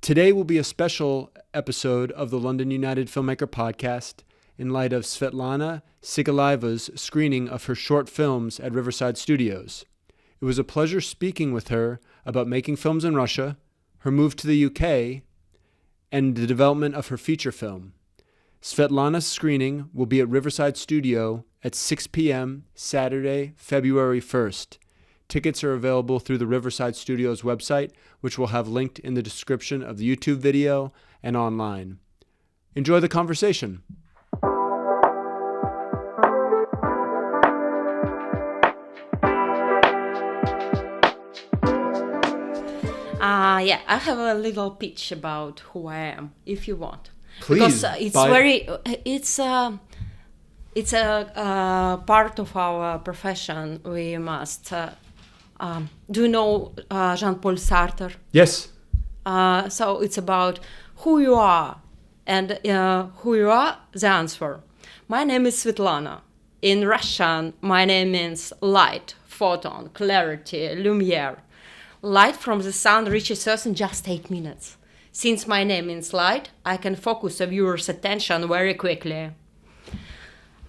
Today will be a special episode of the London United Filmmaker Podcast in light of Svetlana Sigalaeva's screening of her short films at Riverside Studios. It was a pleasure speaking with her about making films in Russia, her move to the UK, and the development of her feature film. Svetlana's screening will be at Riverside Studio at 6 p.m. Saturday, February 1st. Tickets are available through the Riverside Studios website, which we'll have linked in the description of the YouTube video and online. Enjoy the conversation. I have a little pitch about who I am, if you want. Please. Because it's a part of our profession. We must. Do you know Jean-Paul Sartre? Yes. So it's about who you are, and who you are, the answer. My name is Svetlana. In Russian, my name means light, photon, clarity, lumiere. Light from the sun reaches us in just 8 minutes. Since my name means light, I can focus a viewer's attention very quickly.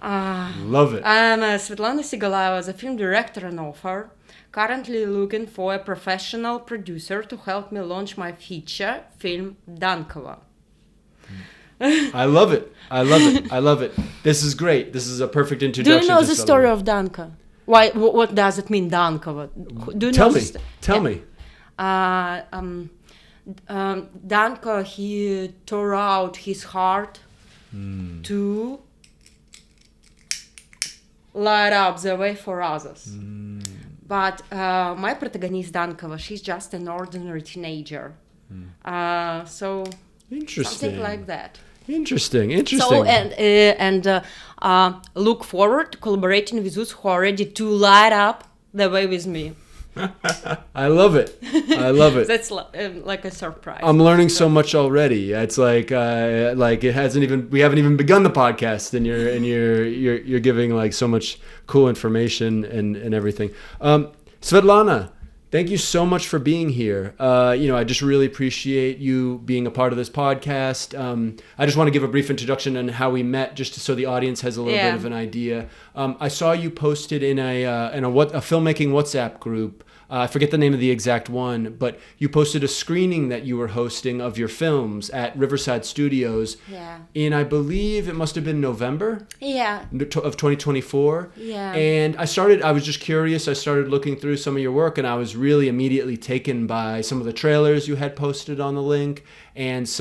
Love it. I'm Svetlana Sigalaeva, a film director and author, currently looking for a professional producer to help me launch my feature film Dankova. I love it. I love it. This is great. This is a perfect introduction. Do you know the story of Danka? Why? What does it mean, Dankova? Do you Tell know me. Tell me. Danka, he tore out his heart to light up the way for others. But my protagonist, Dankova, she's just an ordinary teenager. So something like that. Interesting. So and look forward to collaborating with those who are ready to light up the way with me. I love it. That's like a surprise. I'm learning so much already. It's like it hasn't even, we haven't even begun the podcast, and you're giving like so much cool information and everything. Svetlana, thank you so much for being here. I just really appreciate you being a part of this podcast. I just want to give a brief introduction on how we met, just so the audience has a little bit of an idea. I saw you posted in a filmmaking WhatsApp group. I forget the name of the exact one, but you posted a screening that you were hosting of your films at Riverside Studios in, I believe it must have been November of 2024. And I was just curious. I started looking through some of your work, and I was really immediately taken by some of the trailers you had posted on the link, and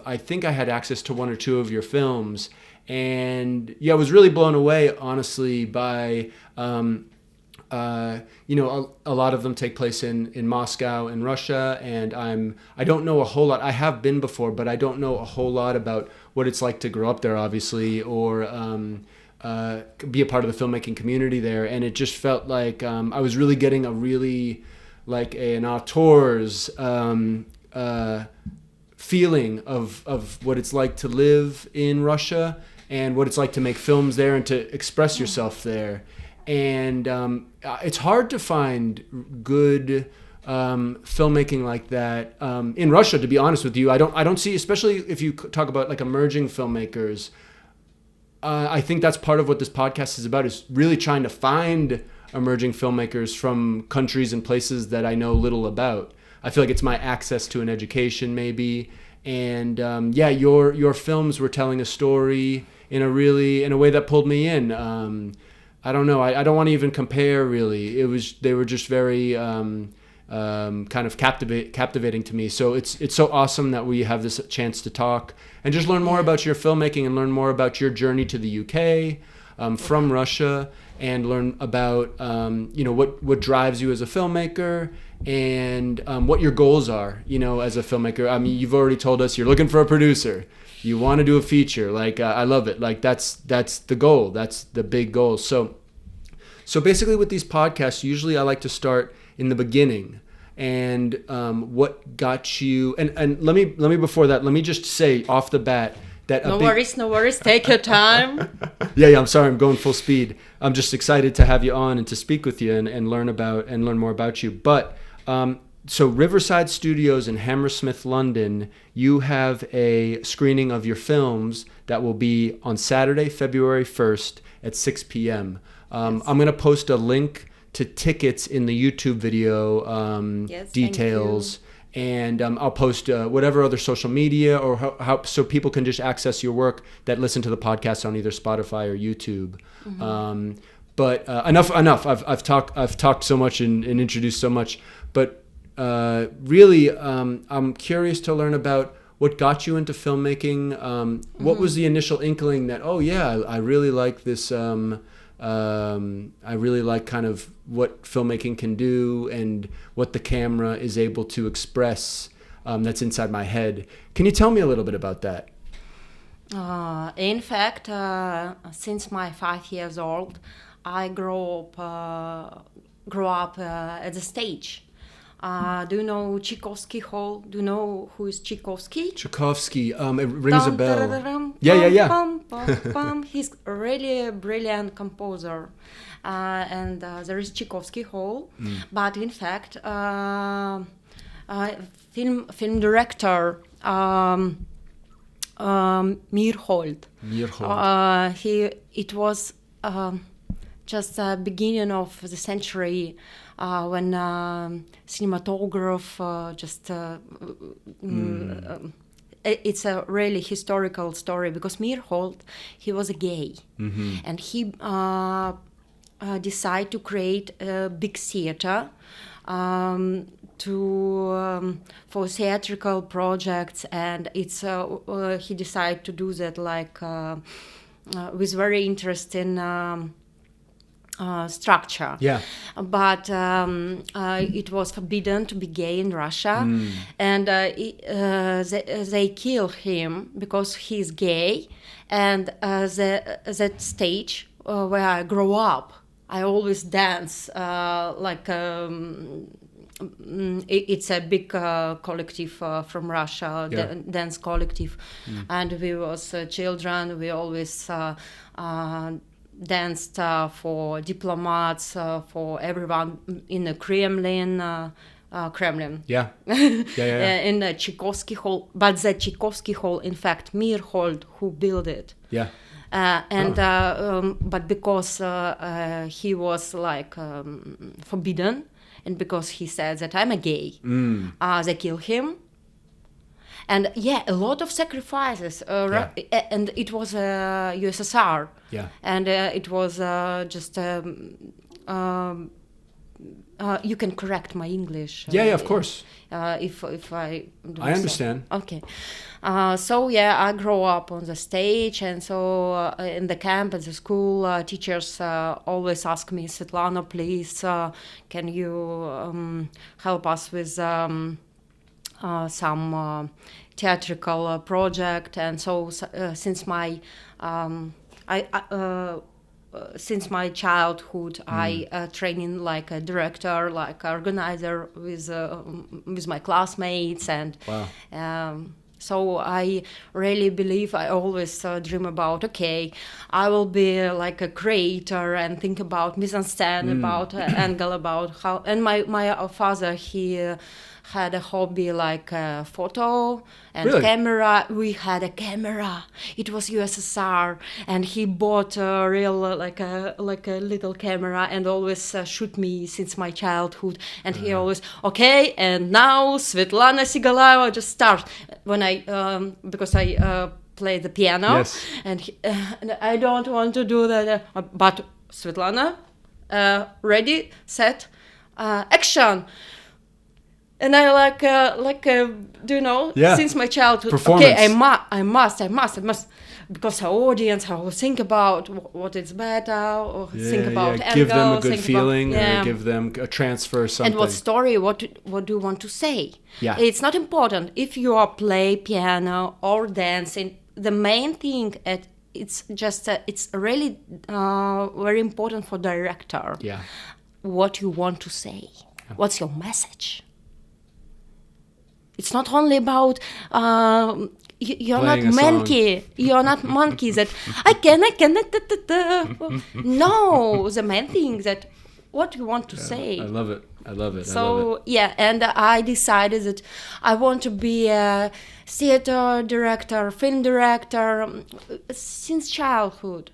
I think I had access to one or two of your films. And I was really blown away, honestly, by a lot of them take place in Moscow in Russia, and I don't know a whole lot. I have been before, but I don't know a whole lot about what it's like to grow up there, obviously, or be a part of the filmmaking community there. And it just felt like I was really getting an auteur's feeling of what it's like to live in Russia and what it's like to make films there and to express yourself there. And it's hard to find good filmmaking like that in Russia, to be honest with you. I don't see, especially if you talk about like emerging filmmakers. I think that's part of what this podcast is about, is really trying to find emerging filmmakers from countries and places that I know little about. I feel like it's my access to an education, maybe. And your films were telling a story in a way that pulled me in. I don't know. I don't want to even compare, really. They were just very kind of captivating to me. So it's so awesome that we have this chance to talk and just learn more about your filmmaking and learn more about your journey to the UK from Russia, and learn about what drives you as a filmmaker, and what your goals are, as a filmmaker. I mean, you've already told us you're looking for a producer. You want to do a feature. I love it. That's the goal. That's the big goal. So basically with these podcasts, usually I like to start in the beginning, and what got you. And let me before that, let me just say off the bat that no worries. Take your time. Yeah. I'm sorry. I'm going full speed. I'm just excited to have you on and to speak with you and learn more about you. But so Riverside Studios in Hammersmith, London, you have a screening of your films that will be on Saturday, February 1st at 6 p.m. I'm going to post a link to tickets in the YouTube video details. And I'll post whatever other social media or how so people can just access your work that listen to the podcast on either Spotify or YouTube. But enough. I've talked so much and introduced so much. But really, I'm curious to learn about what got you into filmmaking. What was the initial inkling that I really like this. I really like kind of what filmmaking can do and what the camera is able to express. That's inside my head. Can you tell me a little bit about that? In fact, since my 5 years old, I grew up at the stage. Do you know Tchaikovsky Hall? Do you know who is Tchaikovsky? Tchaikovsky, it rings a bell. Yeah. He's really a brilliant composer. And there is Tchaikovsky Hall. But in fact, film director Myrhold. It was just the beginning of the century when cinematograph it's a really historical story because Myrhold, he was a gay, and he decided to create a big theater for theatrical projects, and it's he decided to do that with very interesting structure. Yeah. But it was forbidden to be gay in Russia, and they kill him because he's gay. And that stage where I grew up, I always dance it's a big collective from Russia, dance collective, and we was children. We always danced for diplomats, for everyone in the Kremlin. Yeah. In the Tchaikovsky Hall. But the Tchaikovsky Hall, in fact, Myrhold who built it. Yeah. But because he was forbidden, and because he said that I'm a gay, they kill him. And a lot of sacrifices. And it was USSR. Yeah. And it was just. You can correct my English. Of course. If I. I understand. Okay. I grew up on the stage, and so in the camp at the school, teachers always ask me, Svetlana, please, can you help us with some theatrical project? And so since my childhood, I training like a director, like organizer with my classmates, and so I really believe, I always dream about, I will be like a creator and think about mise-en-scène, about angle, about how. And my father, he had a hobby like photo and camera. We had a camera. It was USSR, and he bought a real like a little camera and always shoot me since my childhood. And he always and now Svetlana Sigalaeva just start when I because I play the piano. Yes. And I don't want to do that, but Svetlana, ready, set, action. And I do you know, since my childhood, I must, because our audience, I will think about what is better, or think about angle, give them a good feeling, or give them a transfer or something. And what story, what do you want to say? Yeah. It's not important if you are play piano or dancing. The main thing, it's just, it's really very important for director. Yeah. What you want to say. What's your message? It's not only about you're playing not monkey. You're not monkey that I can. No, the main thing that what you want to say. I love it. I love it. So yeah, and I decided that I want to be a theater director, film director since childhood.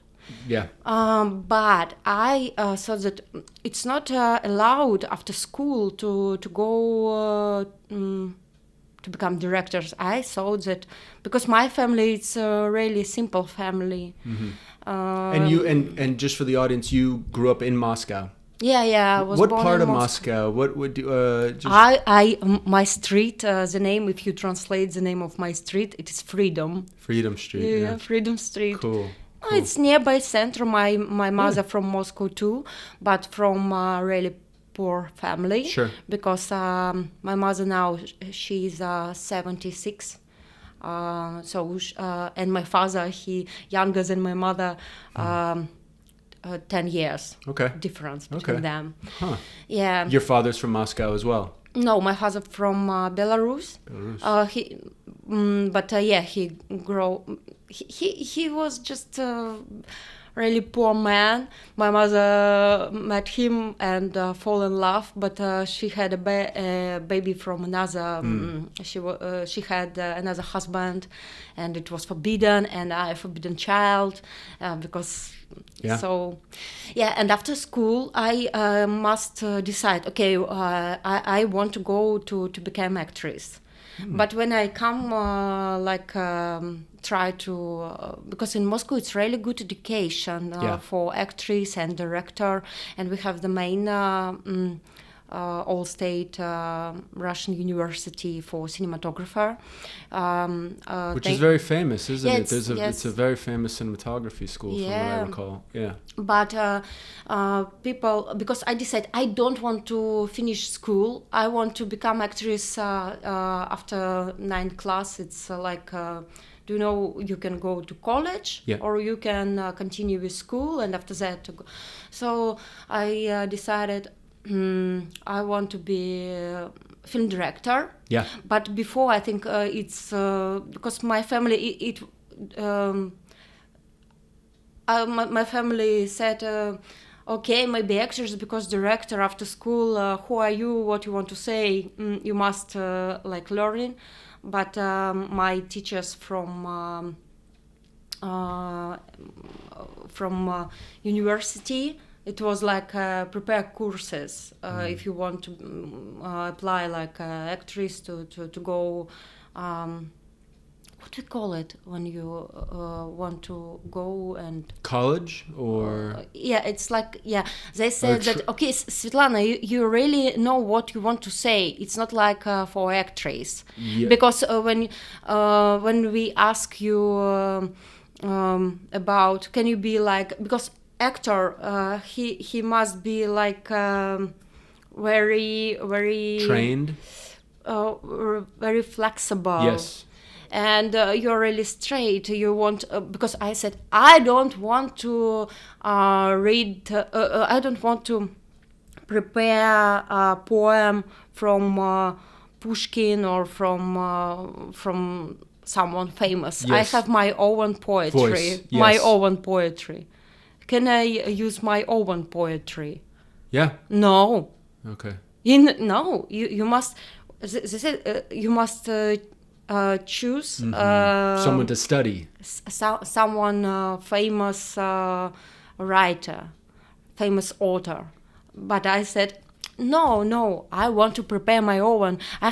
Yeah. But I thought that it's not allowed after school to go to become directors. I thought that because my family is a really simple family. And you and just for the audience, you grew up in Moscow. Yeah, I was What born part in of Moscow? What would you just my street, the name, if you translate the name of my street, it is Freedom. Freedom Street? Yeah, Freedom Street. Cool. It's nearby center. My mother from Moscow too, but from a really poor family. Sure. Because my mother now, she's 76. And my father, he younger than my mother, 10 years. Okay. Difference between them. Huh. Yeah. Your father's from Moscow as well. No, my father from Belarus. He was just a really poor man. My mother met him and fall in love, but she had a baby from another. She had another husband, and it was forbidden, and I forbidden child because. Yeah. So, yeah, and after school, I must decide. Okay, I want to go to become actress. But when I come, try to because in Moscow it's really good education for actress and director, and we have the main all-state Russian university for cinematographer. Which is very famous, isn't it? It's a very famous cinematography school, from what I recall. Yeah. But people, because I decided I don't want to finish school. I want to become actress after 9th class. It's do you know, you can go to college or you can continue with school, and after that to go. So I decided I want to be a film director. Yeah. But before, I think it's because my family, my family said, okay, maybe actors, because director after school, who are you, what you want to say, you must learning. But my teachers from university, it was prepare courses if you want to apply actress to go. What do you call it when you want to go and college or it's they said that okay, Svetlana, you really know what you want to say. It's not for actress because when we ask you about can you be because actor he must be very trained, very flexible. Yes. And you're really straight. You want because I said I don't want to read. I don't want to prepare a poem from Pushkin or from someone famous. Yes. I have my own poetry. Voice. Yes. My own poetry. Can I use my own poetry? Yeah. No. Okay. No. You must. They said you must. Choose someone to study. Someone famous writer, famous author. But I said no. I want to prepare my own. I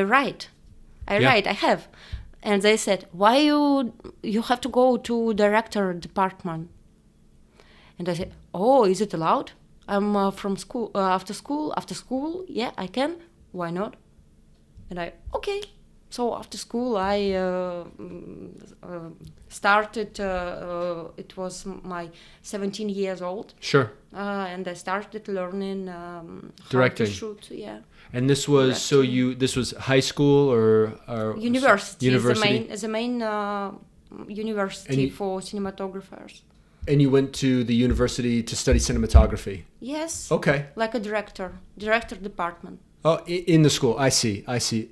write. I have. And they said, why you have to go to director department? And I said, oh, is it allowed? I'm from school after school. Yeah, I can. Why not? And okay. So after school, I started. It was my 17 years old. Sure. And I started learning directing. How to shoot. Yeah. And this was this was high school or university. University. The main university for cinematographers. And you went to the university to study cinematography. Yes. Okay. Like a director department. Oh, in the school. I see.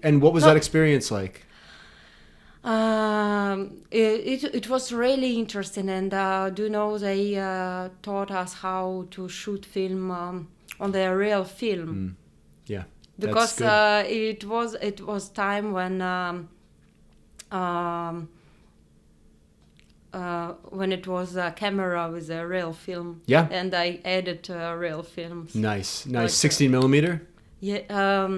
And what was that experience like? It was really interesting, and do you know they taught us how to shoot film on the real film Yeah, that's because good. it was time when it was a camera with a real film. Yeah. And I added real films. Nice. Like, 16 millimeter. Yeah.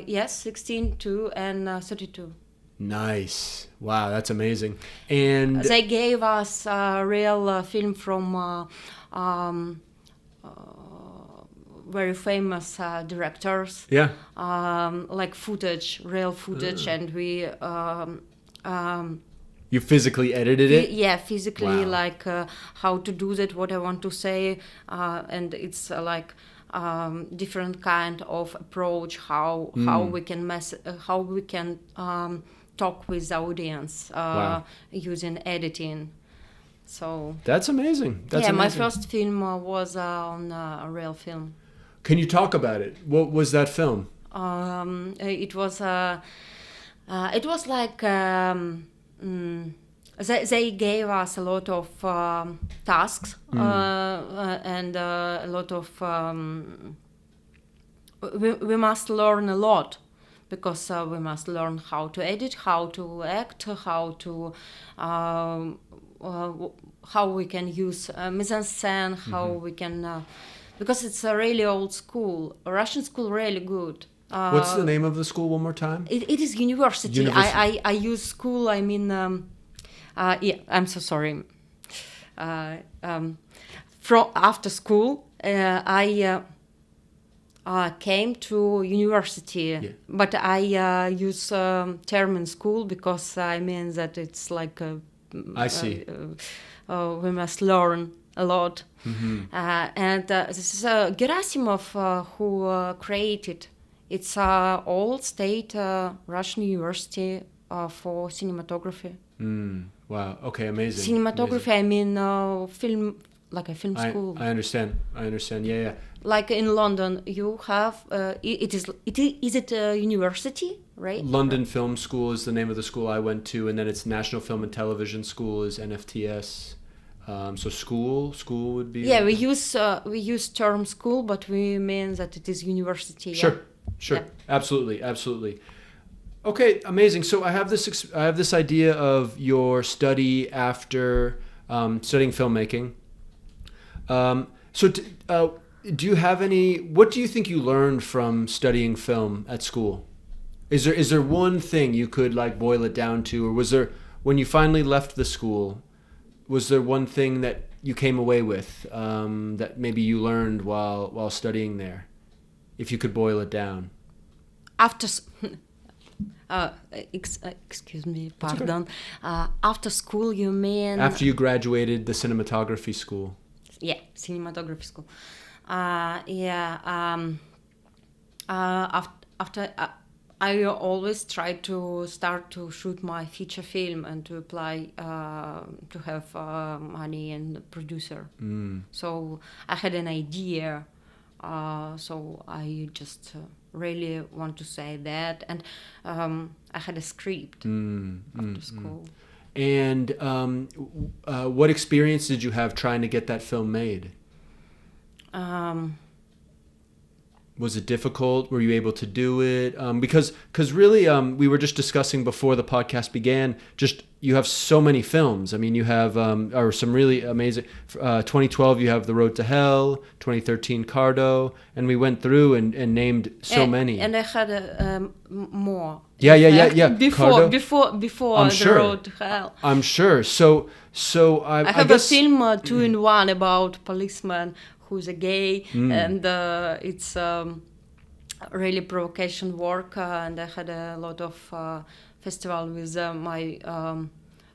Yes, 16, 2, and 32. Nice. Wow, that's amazing. And They gave us a real film from very famous directors. yeah, Like footage, real footage, and we you physically edited it. yeah, physically, Wow. like how to do that, what I want to say, and it's like different kind of approach how we can talk with the audience Wow. using editing. So That's amazing. That's yeah, my amazing. first film was on a real film. Can you talk about it? What was that film? It was like they gave us a lot of tasks and a lot of we must learn a lot because we must learn how to edit, how to act, how to how we can use mise en scène, how we can because it's a really old school, a Russian school, really good. What's the name of the school one more time? It is university. University. I use school. I mean, yeah. I'm so sorry. From after school, I came to university, but I use term in school because I mean that it's like I see. we must learn a lot. And this is Gerasimov who created. It's all state Russian university for cinematography. Wow. Okay. Amazing. Cinematography. I mean, film, like a film school. I understand. Yeah. Like in London, you have is it a university, right? London Film School is the name of the school I went to, and then it's National Film and Television School is NFTS. So school would be. Yeah, we use term school, but we mean that it is university. Sure. Yeah. Absolutely. Okay, amazing. So I have this idea of your study after studying filmmaking. Do you have any? What do you think you learned from studying film at school? Is there one thing you could like boil it down to, or was there when you finally left the school? Was there one thing that you came away with that maybe you learned while studying there? If you could boil it down. After, excuse me, pardon. After school, you mean? After you graduated the cinematography school. Yeah, cinematography school. After I always try to start to shoot my feature film and to apply to have money and producer. So I had an idea. So I just really want to say that, and I had a script after school. And what experience did you have trying to get that film made? Was it difficult? Were you able to do it? Because really, we were just discussing before the podcast began. Just you have so many films. I mean, you have or some really amazing. 2012, you have The Road to Hell. 2013, Cardo, and we went through and named so many. And I had more. Yeah. Before I'm The sure. Road to Hell. I'm sure. So I have a film 2-in-1 about policeman who's a gay, and it's really provocation work, and I had a lot of festival with my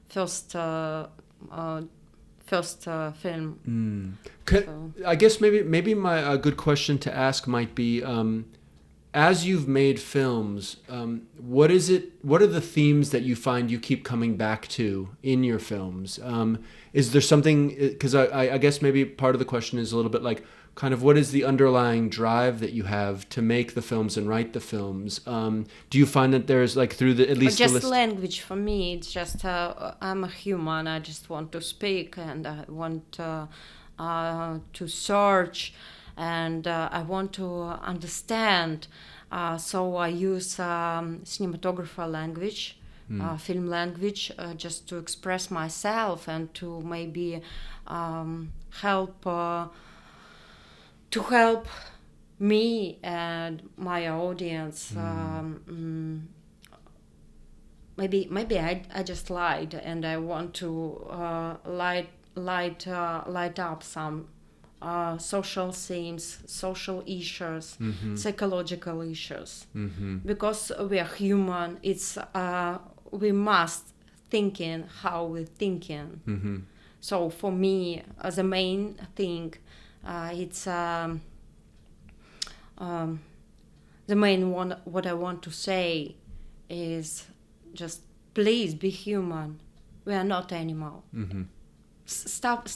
first film. I guess maybe my good question to ask might be, as you've made films, what are the themes that you find you keep coming back to in your films? Is there something, because I guess maybe part of the question is a little bit like, kind of what is the underlying drive that you have to make the films and write the films? Do you find that there's like through the at least Just the list? language for me. It's just I'm a human. I just want to speak and I want to search and I want to understand. So I use cinematographer language, film language, just to express myself and to maybe help me and my audience. Maybe I just lied and I want to light up some social themes, social issues, psychological issues. Because we are human, it's we must thinking how we're thinking. So for me, the main thing, it's the main one. What I want to say is just please be human. We are not animal. Stop.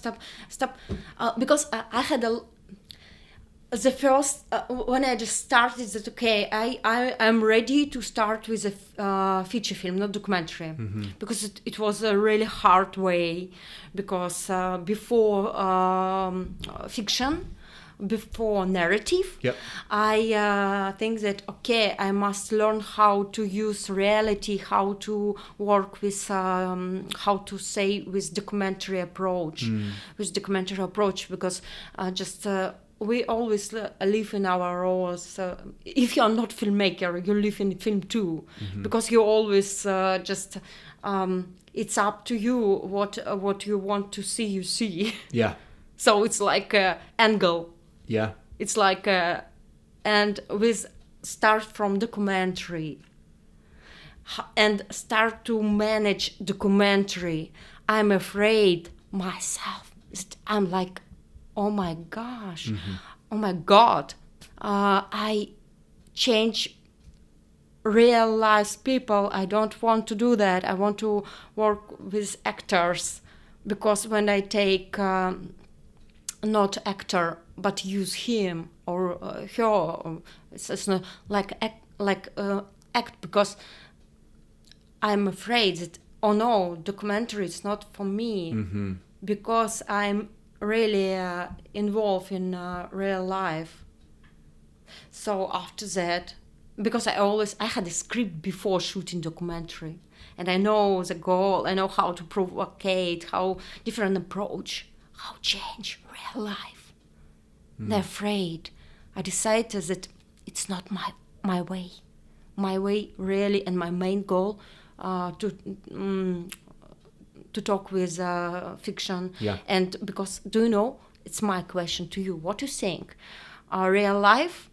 Because I had the first when I just started that okay I'm ready to start with a feature film, not documentary, because it was a really hard way, because before fiction, before narrative, I think that okay I must learn how to use reality, how to work with how to say with documentary approach, because just we always live in our roles. If you are not filmmaker, you live in film too, because you always just it's up to you what you want to see. You see. Yeah. So it's like angle. Yeah. It's like and with start from documentary and start to manage documentary. I'm afraid myself. I'm like, oh my gosh, oh my God, I change real life people. I don't want to do that. I want to work with actors, because when I take not actor but use him or her, it's not like act, because I'm afraid that oh no, documentary is not for me, because I'm really involved in real life. So after that, because I had a script before shooting documentary, and I know the goal, I know how to provocate, how different approach, how change real life. They're afraid. I decided that it's not my way. My way really, and my main goal to talk with fiction. And because, do you know, it's my question to you, what do you think? Real life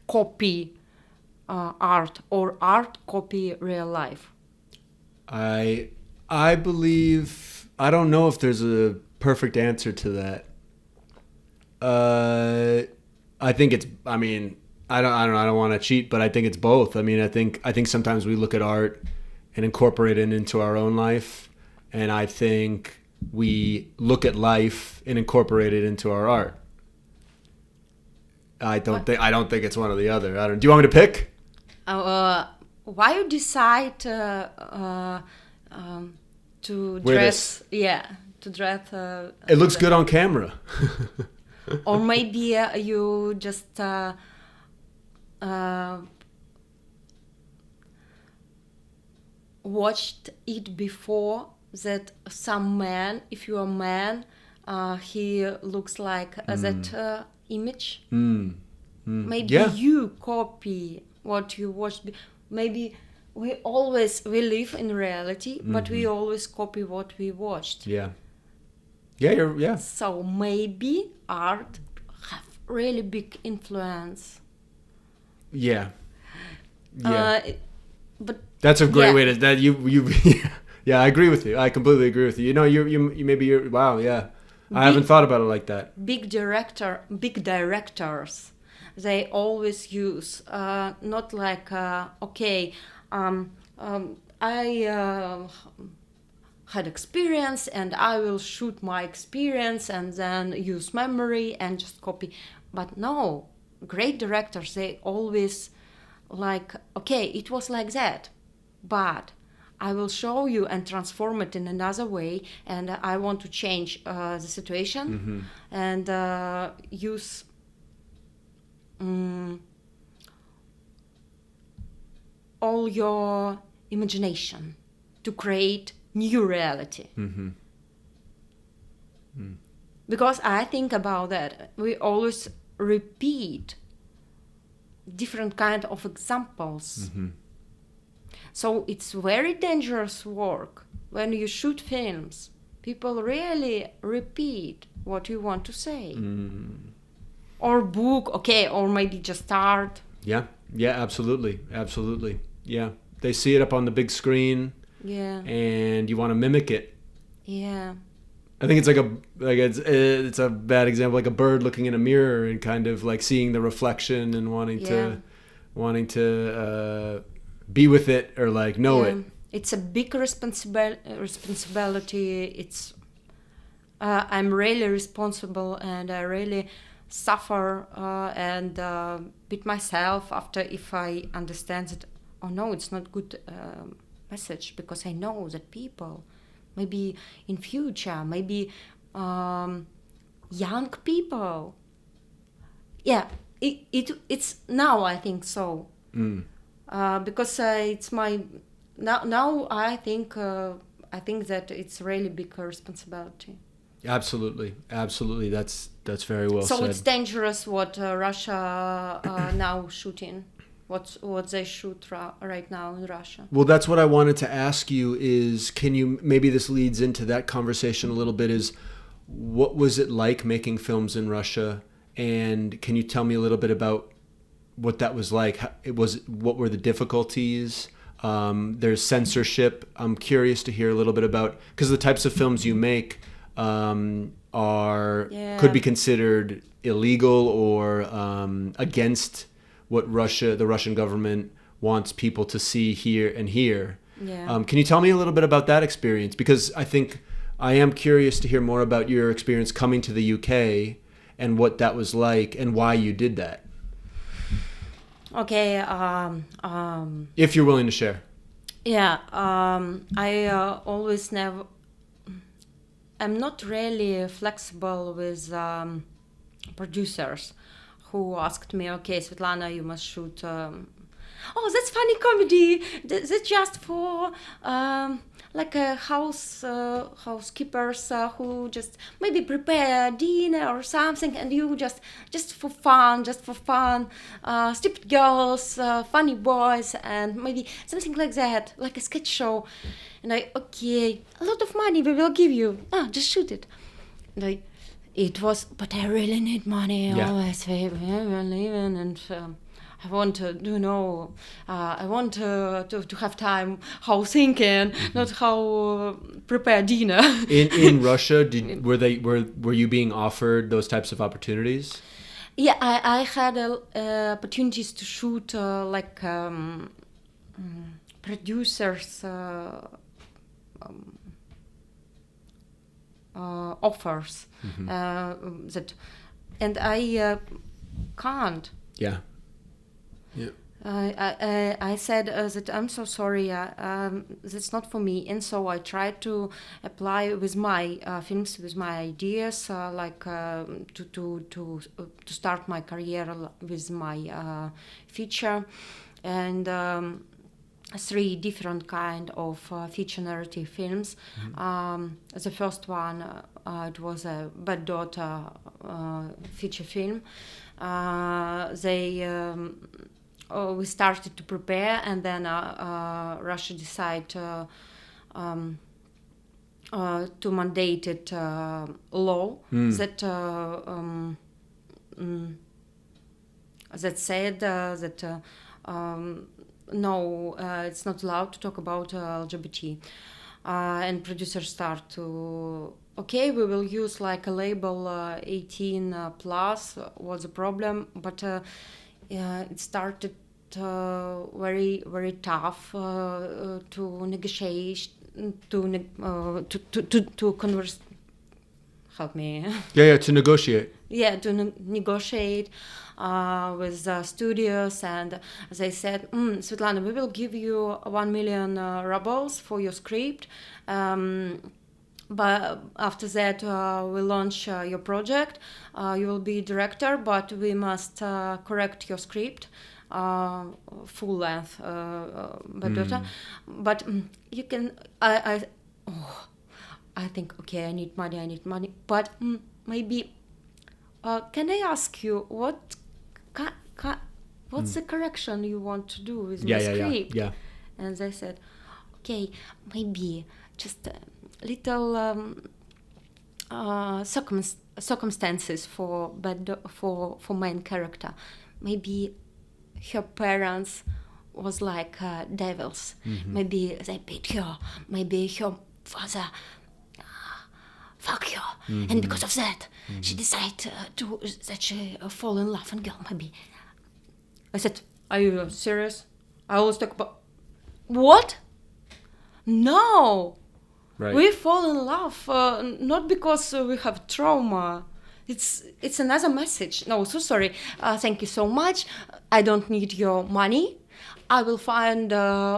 copy art, or art copy real life? I believe, I don't know if there's a perfect answer to that. I think it's, I mean, I don't want to cheat, but I think it's both. I mean, I think sometimes we look at art and incorporate it into our own life, and I think we look at life and incorporate it into our art. I don't think it's one or the other. Do you want me to pick? Why you decide to dress? To dress. It looks good on camera. Or maybe you just watched it before, that some man, if you're a man, he looks like that image. Maybe you copy what you watched. Maybe we live in reality, but we always copy what we watched. Yeah. So maybe art have really big influence. But that's a great way to that you. Yeah, I agree with you. I completely agree with you. You know, you maybe you're wow. Yeah, I haven't thought about it like that. Big directors, they always use not like I had experience and I will shoot my experience and then use memory and just copy. But no, great directors, they always like, okay, it was like that, but I will show you and transform it in another way, and I want to change the situation and use all your imagination to create new reality. Because I think about that, we always repeat different kind of examples. So it's very dangerous work. When you shoot films, people really repeat what you want to say. Or book, okay, or maybe just art. Yeah, absolutely. Yeah, they see it up on the big screen. Yeah. And you want to mimic it. Yeah. I think it's it's a bad example, like a bird looking in a mirror and kind of like seeing the reflection and wanting to be with it or like know it. It's a big responsibility. It's I'm really responsible, and I really suffer and beat myself after if I understand that. Oh no, it's not good message, because I know that people, maybe in future, maybe young people. Yeah, it's now I think so. Because it's my now I think that it's really big responsibility. Absolutely. That's very well said. So it's dangerous what Russia now shooting. What they shoot right now in Russia. Well, that's what I wanted to ask you is, can you, maybe this leads into that conversation a little bit, is what was it like making films in Russia? And can you tell me a little bit about what that was like? What were the difficulties? There's censorship. I'm curious to hear a little bit about, because the types of films you make could be considered illegal or against what the Russian government wants people to see here and here. Yeah. Can you tell me a little bit about that experience? Because I think I am curious to hear more about your experience coming to the UK and what that was like and why you did that. Okay. If you're willing to share. Yeah. I always never. I'm not really flexible with producers who asked me, okay, Svetlana, you must shoot. Oh, that's funny comedy. That's just for like a housekeepers who just maybe prepare dinner or something, and you just for fun, stupid girls, funny boys, and maybe something like that, like a sketch show. And okay, a lot of money we will give you. Just shoot it. And it was, but I really need money. Always, living, and I want to, I want to have time how thinking, not how prepare dinner. In Russia, were you being offered those types of opportunities? Yeah, I had opportunities to shoot like producers. Offers that, and I can't. Yeah. I said that I'm so sorry. That's not for me, and so I tried to apply with my films, with my ideas, to start my career with my feature, and 3 different kind of feature narrative films. The first one, it was a Bad Daughter feature film. We started to prepare, and then Russia decided to mandated law that said that no, it's not allowed to talk about LGBT. And producers start to, okay, we will use like a label 18 plus, what's the problem? But it started very, very tough to to converse. Help me. Yeah, to negotiate. Yeah, to negotiate with studios, and they said, Svetlana, we will give you 1 million rubles for your script, but after that we launch your project. You will be director, but we must correct your script, full length, but you can. I think, okay, I need money, but maybe. Can I ask you what's the correction you want to do with my script? Yeah. And they said, okay, maybe just a little circumstances for main character. Maybe her parents was like devils. Maybe they beat her. Maybe her father fuck her, and because of that, she decided that she fall in love and girl. Maybe I said, "Are you serious? I always talk about what? No, Right. we fall in love not because we have trauma. It's another message. No, so sorry. Thank you so much. I don't need your money. I will find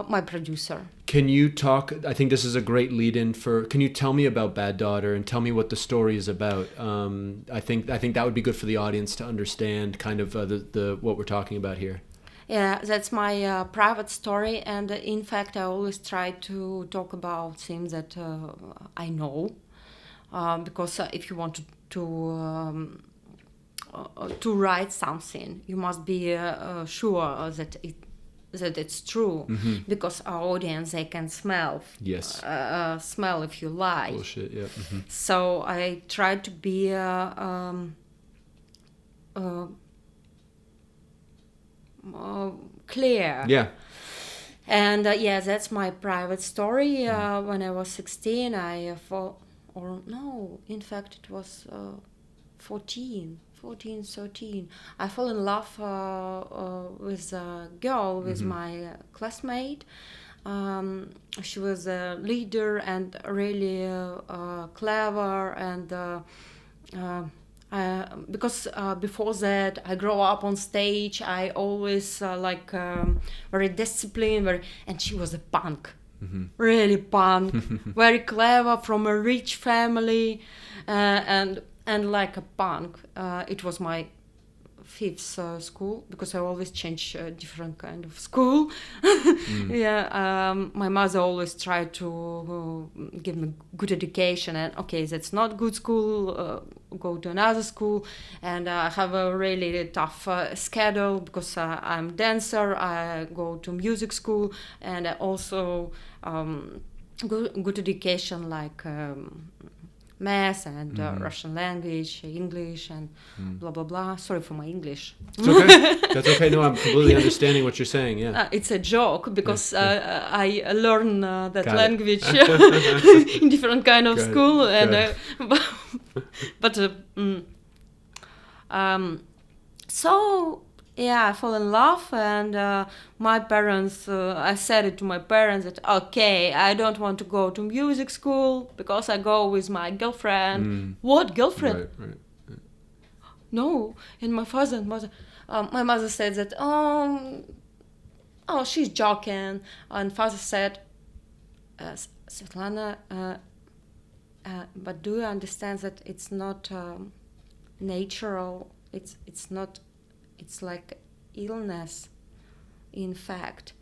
my producer." Can you talk? I think this is a great lead-in for. Can you tell me about Bad Daughter and tell me what the story is about? I think that would be good for the audience to understand kind of the what we're talking about here. Yeah, that's my private story, and in fact, I always try to talk about things that I know, because if you want to write something, you must be sure that it's true, because our audience, they can smell. Yes. Smell if you lie. Bullshit. Yeah. So I try to be clear. Yeah. And that's my private story. When I was 16, in fact it was 14, 13. I fell in love with a girl, with my classmate. She was a leader and really clever, and because before that I grew up on stage, I always very disciplined, and she was a punk, really punk, very clever, from a rich family, and like a punk. It was my fifth school, because I always change different kind of school. My mother always tried to give me good education, and okay, that's not good school, go to another school. And I have a really tough schedule, because I'm dancer, I go to music school, and I also good education, like math and Russian language, English, and blah blah blah. Sorry for my English. It's okay. That's okay. No, I'm completely understanding what you're saying. Yeah. It's a joke, because I learn that Got language in different kind of school, and so I fell in love, and my parents, I said it to my parents that, okay, I don't want to go to music school because I go with my girlfriend. What girlfriend? Right. No. And my father and mother, my mother said that, oh, she's joking. And father said, Svetlana, but do you understand that it's not natural? It's not. It's like illness, in fact,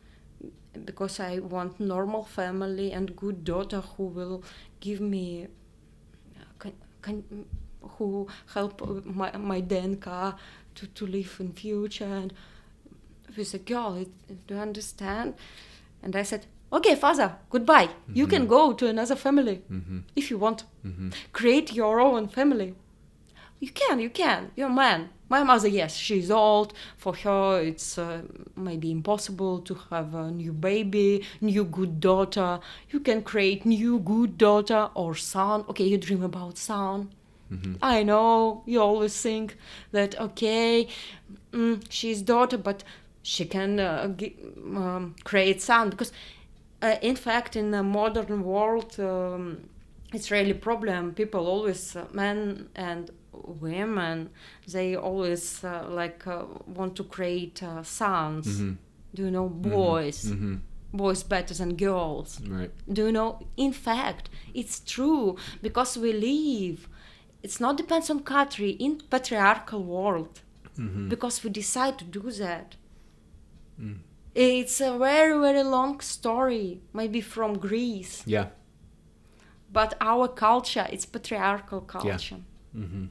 because I want normal family and good daughter who will give me, who help my DNK to live in future, and with a girl. Do you understand? And I said, okay, father, goodbye. You can go to another family if you want. Create your own family. You can. You're a man. My mother, yes, she's old. For her, it's maybe impossible to have a new baby, new good daughter. You can create new good daughter or son. Okay, you dream about son. I know, you always think that, okay, she's daughter, but she can create son. Because In fact, in the modern world, it's really problem. People always, men and women, they always want to create sons. Mm-hmm. Do you know, boys? Mm-hmm. Boys better than girls. Right. Do you know? In fact, it's true because we live. It's not depends on country in patriarchal world. Mm-hmm. Because we decide to do that. Mm. It's a very, very long story, maybe from Greece. Yeah. But our culture, it's patriarchal culture. Yeah. Mm-hmm.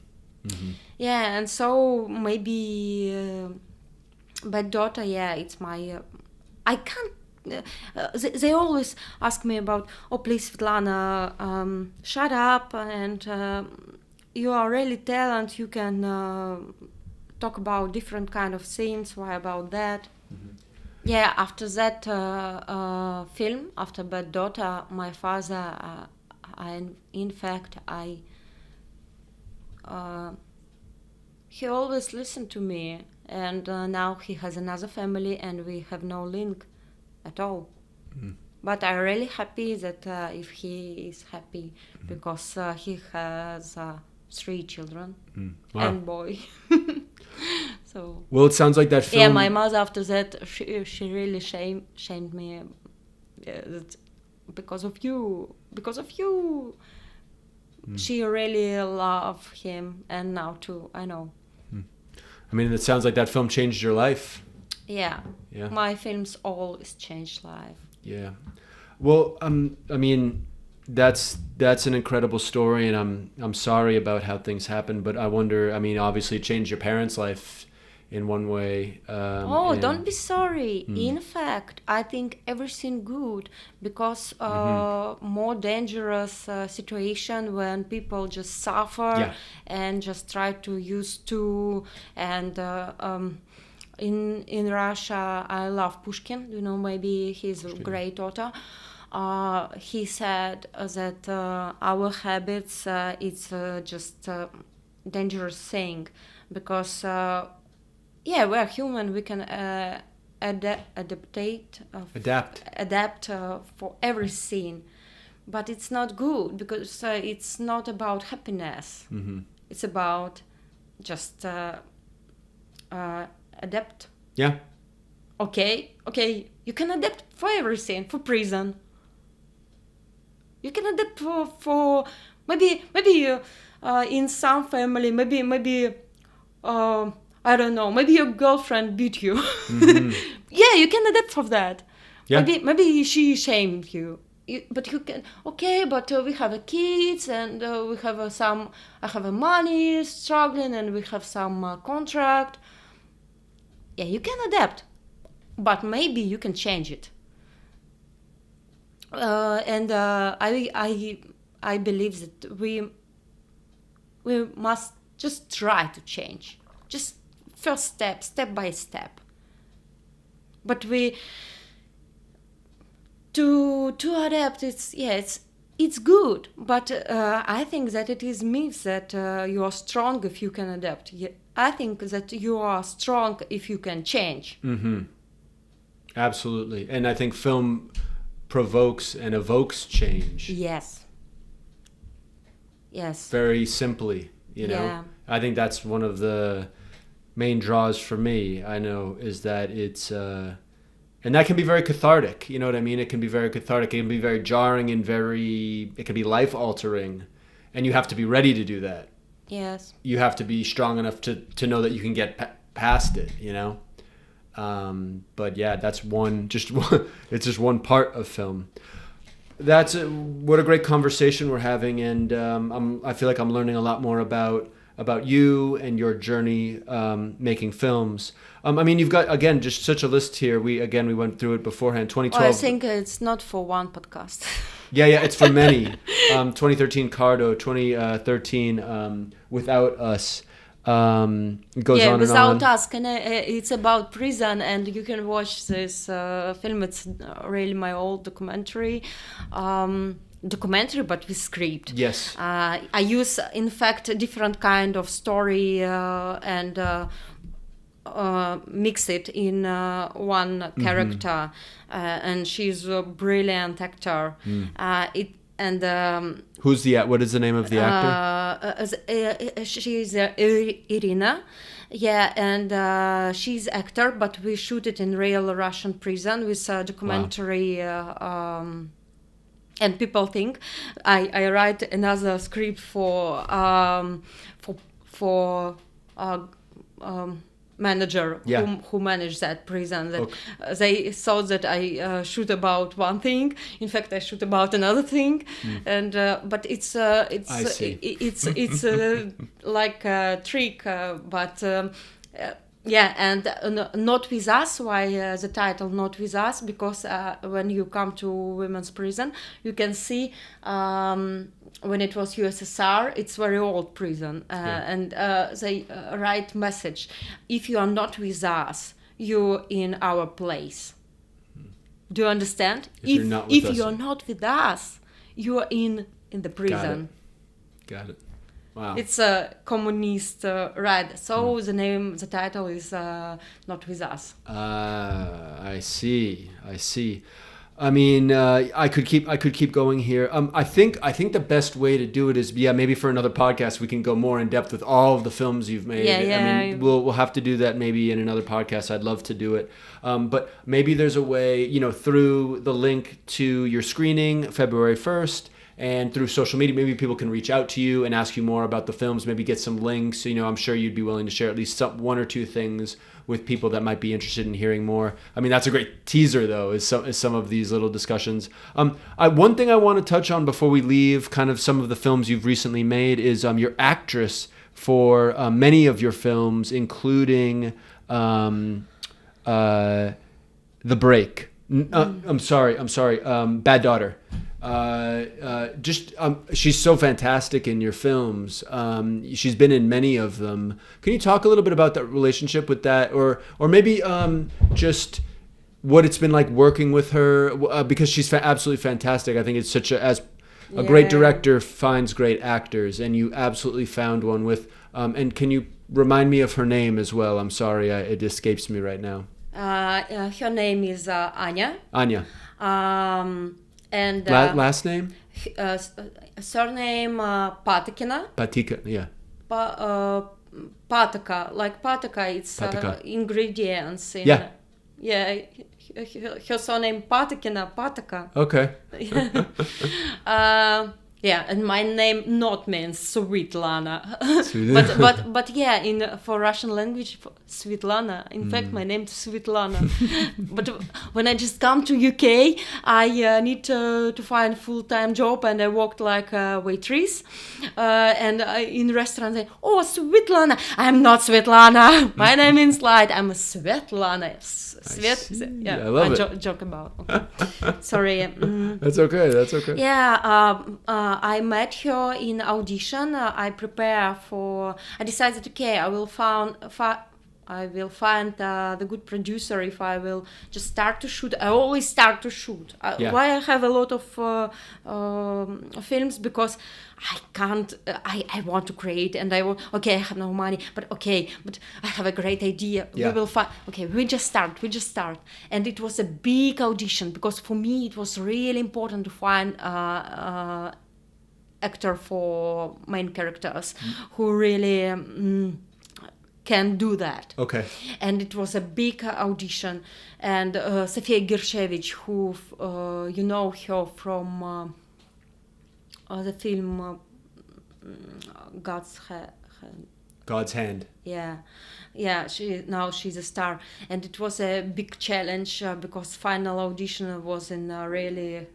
Mm-hmm. Yeah, and so maybe Bad Daughter, it's my... I can't... they always ask me about, oh, please, Svetlana, shut up, and you are really talented, you can talk about different kind of scenes, why about that? Mm-hmm. Yeah, after that film, after Bad Daughter, my father, he always listened to me, and now he has another family, and we have no link at all. Mm. But I'm really happy that if he is happy, Mm. because he has 3 children Wow. and boy. So. Well, it sounds like that film. Yeah, my mother after that she really shamed me because of you. She really loved him, and now too. I know. I mean, it sounds like that film changed your life. Yeah. Yeah. My films always changed life. Yeah. Well, I mean, that's an incredible story, and I'm sorry about how things happened, but I wonder. I mean, obviously, it changed your parents' life in one way. Don't be sorry. In fact, I think everything good, because more dangerous situation when people just suffer and just try to use to, and in Russia, I love Pushkin. You know, maybe he's a great author. He said that our habits, it's just a dangerous thing, because we're human. We can adapt for everything, but it's not good, because it's not about happiness. Mm-hmm. It's about just adapt. Yeah. Okay. You can adapt for everything. For prison. You can adapt for maybe in some family, maybe I don't know, maybe your girlfriend beat you. Mm-hmm. Yeah, you can adapt for that. Yeah. Maybe she shamed you. But you can, but we have kids, and we have I have money struggling, and we have some contract. Yeah, you can adapt, but maybe you can change it. And I believe that we must just try to change, just first step by step. But to adapt, it's good. But I think that it is myth that you are strong if you can adapt. I think that you are strong if you can change. Mm-hmm. Absolutely, and I think film provokes and evokes change. Yes. Very simply, you know. Yeah. I think that's one of the main draws for me. I know is that it's, and that can be very cathartic. You know what I mean? It can be very cathartic. It can be very jarring and it can be life altering, and you have to be ready to do that. Yes. You have to be strong enough to know that you can get past it. You know. But yeah, that's it's just one part of film. What a great conversation we're having, and I feel like I'm learning a lot more about you and your journey making films. I mean, you've got, again, just such a list here. We went through it beforehand. 2012. I think it's not for one podcast. Yeah, it's for many. 2013 Cardo, 2013 Without Us. It goes on Without and on. Us, it's about prison, and you can watch this film. It's really my old documentary, but with script. Yes. I use, in fact, a different kind of story, and mix it in one character, and she's a brilliant actor. What is the name of the actor? She's Irina. Yeah, and she's actor, but we shoot it in real Russian prison with a documentary. And people think I write another script for manager who managed that prison. That they thought that I shoot about one thing. In fact, I shoot about another thing, and but it's like a trick, but. And Not With Us. Why the title Not With Us? Because when you come to women's prison, you can see when it was USSR, it's very old prison, and they write message: if you are not with us, you're in our place. Do you understand? If you're not with us, you're in the prison. Got it. Wow. It's a communist right. So the title is Not With Us. I see. I mean, I could keep going here. I think the best way to do it is maybe for another podcast we can go more in depth with all of the films you've made. I mean, we'll have to do that maybe in another podcast. I'd love to do it. But maybe there's a way, through the link to your screening February 1st. And through social media, maybe people can reach out to you and ask you more about the films, maybe get some links. I'm sure you'd be willing to share at least one or two things with people that might be interested in hearing more. I mean, that's a great teaser, though, is some of these little discussions. One thing I want to touch on before we leave kind of some of the films you've recently made is your actress for many of your films, including The Break. I'm sorry, Bad Daughter. She's so fantastic in your films. She's been in many of them. Can you talk a little bit about that relationship with that, or maybe just what it's been like working with her? Because she's absolutely fantastic. I think it's such a great director finds great actors, and you absolutely found one with. And can you remind me of her name as well? I'm sorry, it escapes me right now. Her name is Anya. Anya. And last name? Surname Patakina. Patika, yeah. Pataka, like pataka, it's ingredients. Her surname Patakina, Pataka. Okay. And my name not means Svetlana. but for Russian language, Svetlana. In fact, my name is Svetlana. But when I just come to UK, I need to find full-time job, and I worked like a waitress. And in restaurant, I say, "Oh, Svetlana." I'm not Svetlana. My name is Light. I'm a Svetlana. I love it. Joke about. Okay. Sorry. That's okay. Yeah. I met her in audition. I decided, okay, I will find the good producer if I will just start to shoot. I always start to shoot. Why I have a lot of films? Because I can't. I want to create, and I have no money, but I have a great idea. Yeah. We will find. Okay, we just start, and it was a big audition because for me it was really important to find actor for main characters who really can do that. Okay. And it was a big audition. And Sofia Gershevich, who you know her from the film God's Hand. Yeah. She's a star, and it was a big challenge because final audition was in really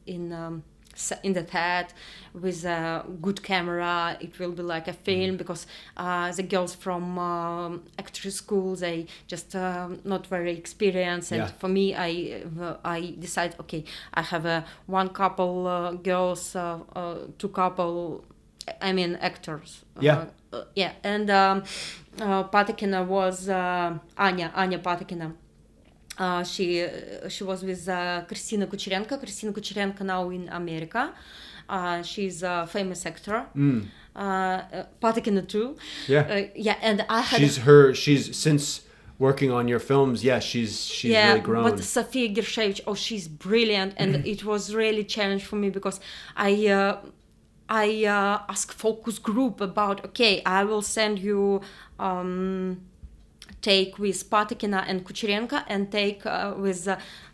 in the theater with a good camera. It will be like a film because the girls from actress school, they just not very experienced, and for me I decided, okay, I have one couple girls, two couple, I mean actors. And Patakina was Anya Patakina. She was with Kristina Kucherenko. Kristina Kucherenko now in America. She's a famous actor. Patikina too. Yeah. Yeah, and I had She's since working on your films. Yeah, she's really grown. but Sofia Gershevich, she's brilliant, and it was really challenge for me because I asked focus group about, okay, I will send you take with Patikina and Kucherenko, and take with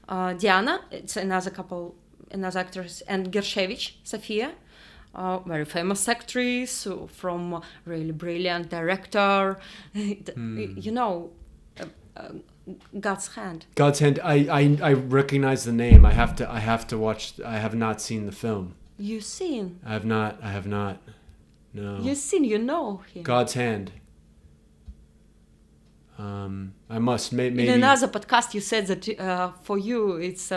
Diana, it's another couple, another actress, and Gershevich, Sofia, very famous actress from really brilliant director. You know, God's Hand. God's Hand. I recognize the name. I have to watch. I have not seen the film. You seen? I have not. No. You seen? You know him. God's Hand. I must maybe. In another podcast, you said that for you, it's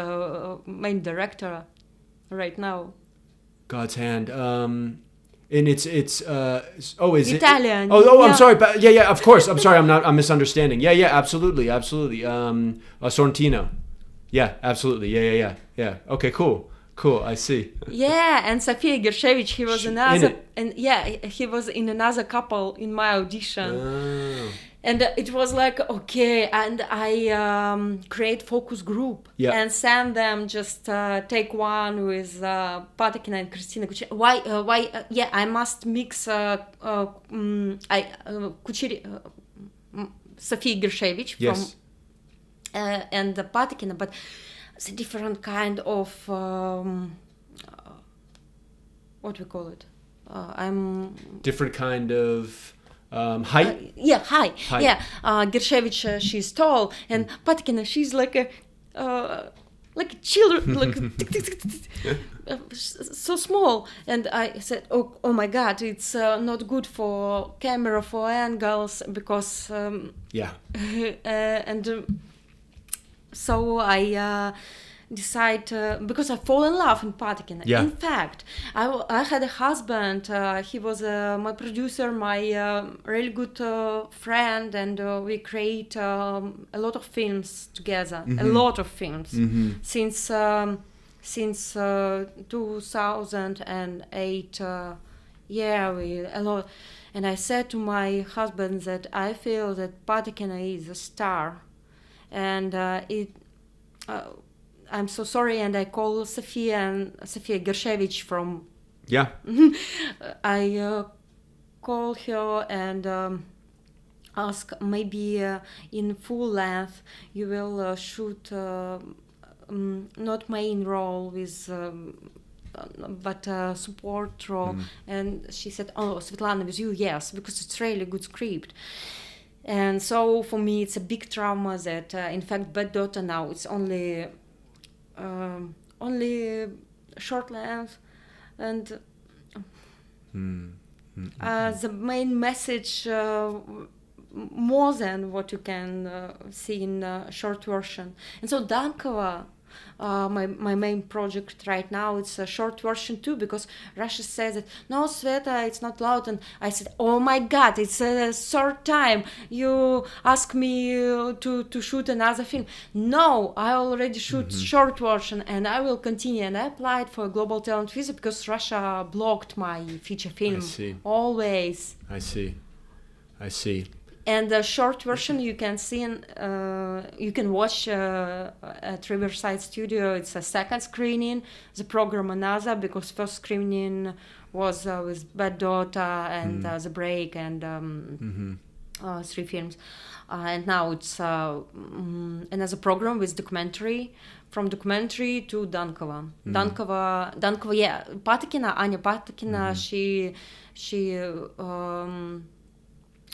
main director right now. God's Hand. And it's is Italian. it? Oh, yeah. I'm sorry. Yeah. Of course. I'm sorry. I'm misunderstanding. Yeah. Absolutely. Sorrentino. Yeah. Absolutely. Yeah. Okay. Cool. I see. Yeah, and Sofia Gershevich, he was he was in another couple in my audition. Oh. And it was like, okay, and I create focus group and send them, just take one with Patikina and Kristina Kucherenko. Why? I must mix Sofia Gershevich Yes. from and Patikina, but it's a different kind of what we call it. Different kind of height. Height. Yeah, Gershevich, she's tall, and Patikina, she's like a children, like so small. And I said, oh my God, it's not good for camera, for angles, because so I decide because I fall in love in Patikina. Yeah. In fact, I had a husband. He was my producer, my really good friend, and we create a lot of films together. Mm-hmm. A lot of films since 2008. We a lot. And I said to my husband that I feel that Patikina is a star, and I'm so sorry, and I call Sofia Gershevich from. Yeah. I call her and ask, maybe in full length you will shoot not main role with but support role. And she said, oh, Svetlana, with you, yes, because it's really good script. And so for me it's a big trauma that in fact Bad Daughter now it's only short length, and the main message more than what you can see in short version. And so Dankova, my main project right now, it's a short version too, because Russia says that no, Sveta, it's not loud, and I said, oh my God, it's a third time you ask me to shoot another film. No, I already shoot short version, and I will continue. And I applied for a global talent visa because Russia blocked my feature film. I see. Always. I see. And the short version you can see, you can watch at Riverside Studio. It's a second screening. The program another, because first screening was with Bad Daughter and The Break and 3 films. And now it's another program with documentary, from documentary to Dankova. Dankova, yeah. Anya Patikina, she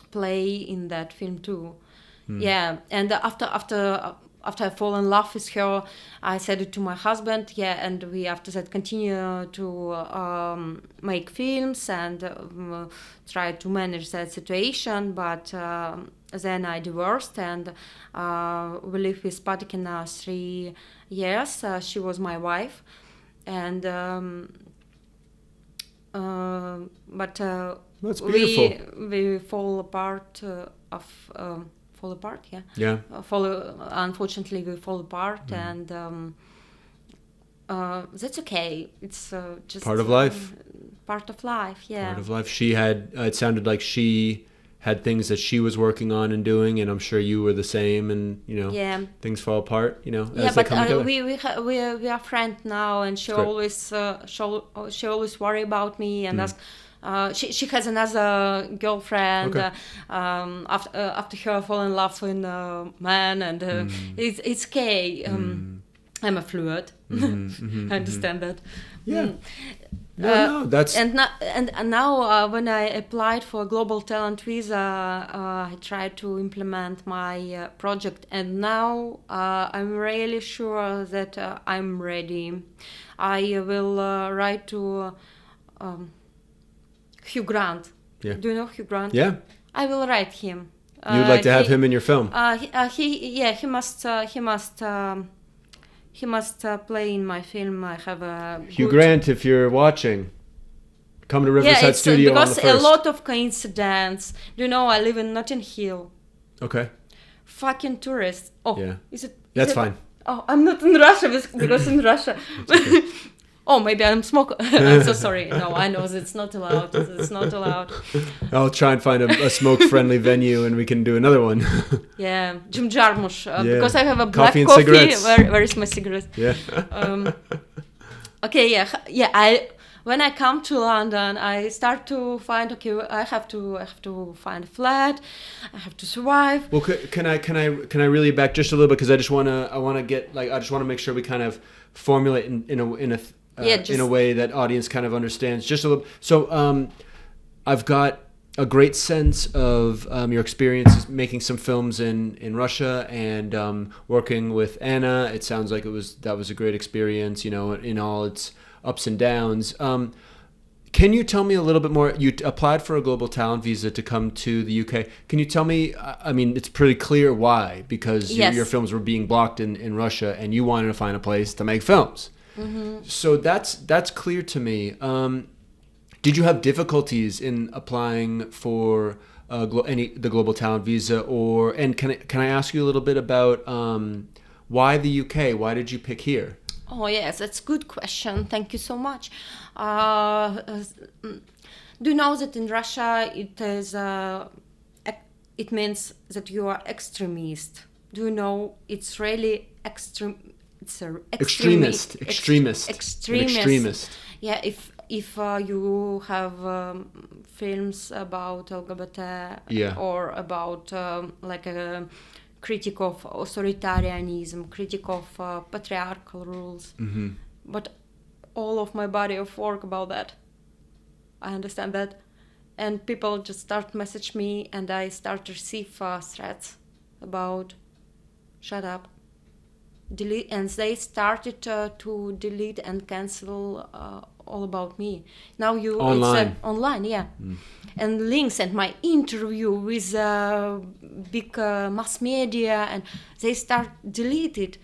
play in that film too. Yeah, and after I fall in love with her, I said it to my husband, and we after that continue to make films and try to manage that situation, but then I divorced, and we lived with Patikina 3 years. She was my wife, and but That's beautiful. we fall apart fall apart. Yeah. Yeah. Unfortunately, we fall apart, and that's okay. It's just Part of life. Part of life. Yeah. Part of life. She had. It sounded like she had things that she was working on and doing, and I'm sure you were the same. And Yeah. things fall apart. Yeah, as they but come together. we are friends now, and she That's always she always worry about me and ask. She has another girlfriend. Okay. After her fall in love with a man, and it's okay. I'm a fluid. I understand that. Yeah. No, that's and now when I applied for a global talent visa, I tried to implement my project, and now I'm really sure that I'm ready. I will write to Hugh Grant. Yeah. Do you know Hugh Grant? Yeah. I will write him. You'd like to have him in your film. He must play in my film. I have a Hugh Grant, if you're watching, come to Riverside Studio on the 1st. Because a lot of coincidence. I live in Notting Hill. Okay. Fucking tourists. Oh, yeah. That's fine. Oh, I'm not in Russia because in Russia. Oh, maybe I'm smoking. I'm so sorry. No, I know it's not allowed. It's not allowed. I'll try and find a smoke-friendly venue, and we can do another one. Yeah, Jim Jarmusch. Because I have a black coffee and coffee. Cigarettes. Where is my cigarette? Yeah. Okay. Yeah. When I come to London, I start to find. Okay, I have to find a flat. I have to survive. Well, can I reel you back just a little bit, because I just want to make sure we kind of formulate in a way that audience kind of understands just a little. So I've got a great sense of your experiences making some films in Russia and working with Anna. It sounds like that was a great experience, in all its ups and downs. Can you tell me a little bit more? You applied for a global talent visa to come to the UK. Can you tell me, I mean, it's pretty clear why, because your films were being blocked in Russia and you wanted to find a place to make films. Mm-hmm. So that's clear to me. Did you have difficulties in applying for the global talent visa, and can I ask you a little bit about why the UK? Why did you pick here? Oh yes, that's a good question. Thank you so much. Do you know that in Russia it means that you are extremist? Do you know it's really extreme? It's a extremist. Yeah, if you have films about LGBT or about like a critique of authoritarianism, critique of patriarchal rules, but all of my body of work about that, I understand that, and people just start message me, and I start to receive threats about shut up, delete, and they started to delete and cancel all about me. Now online. It's online, yeah. And links and my interview with big mass media, and they start delete it.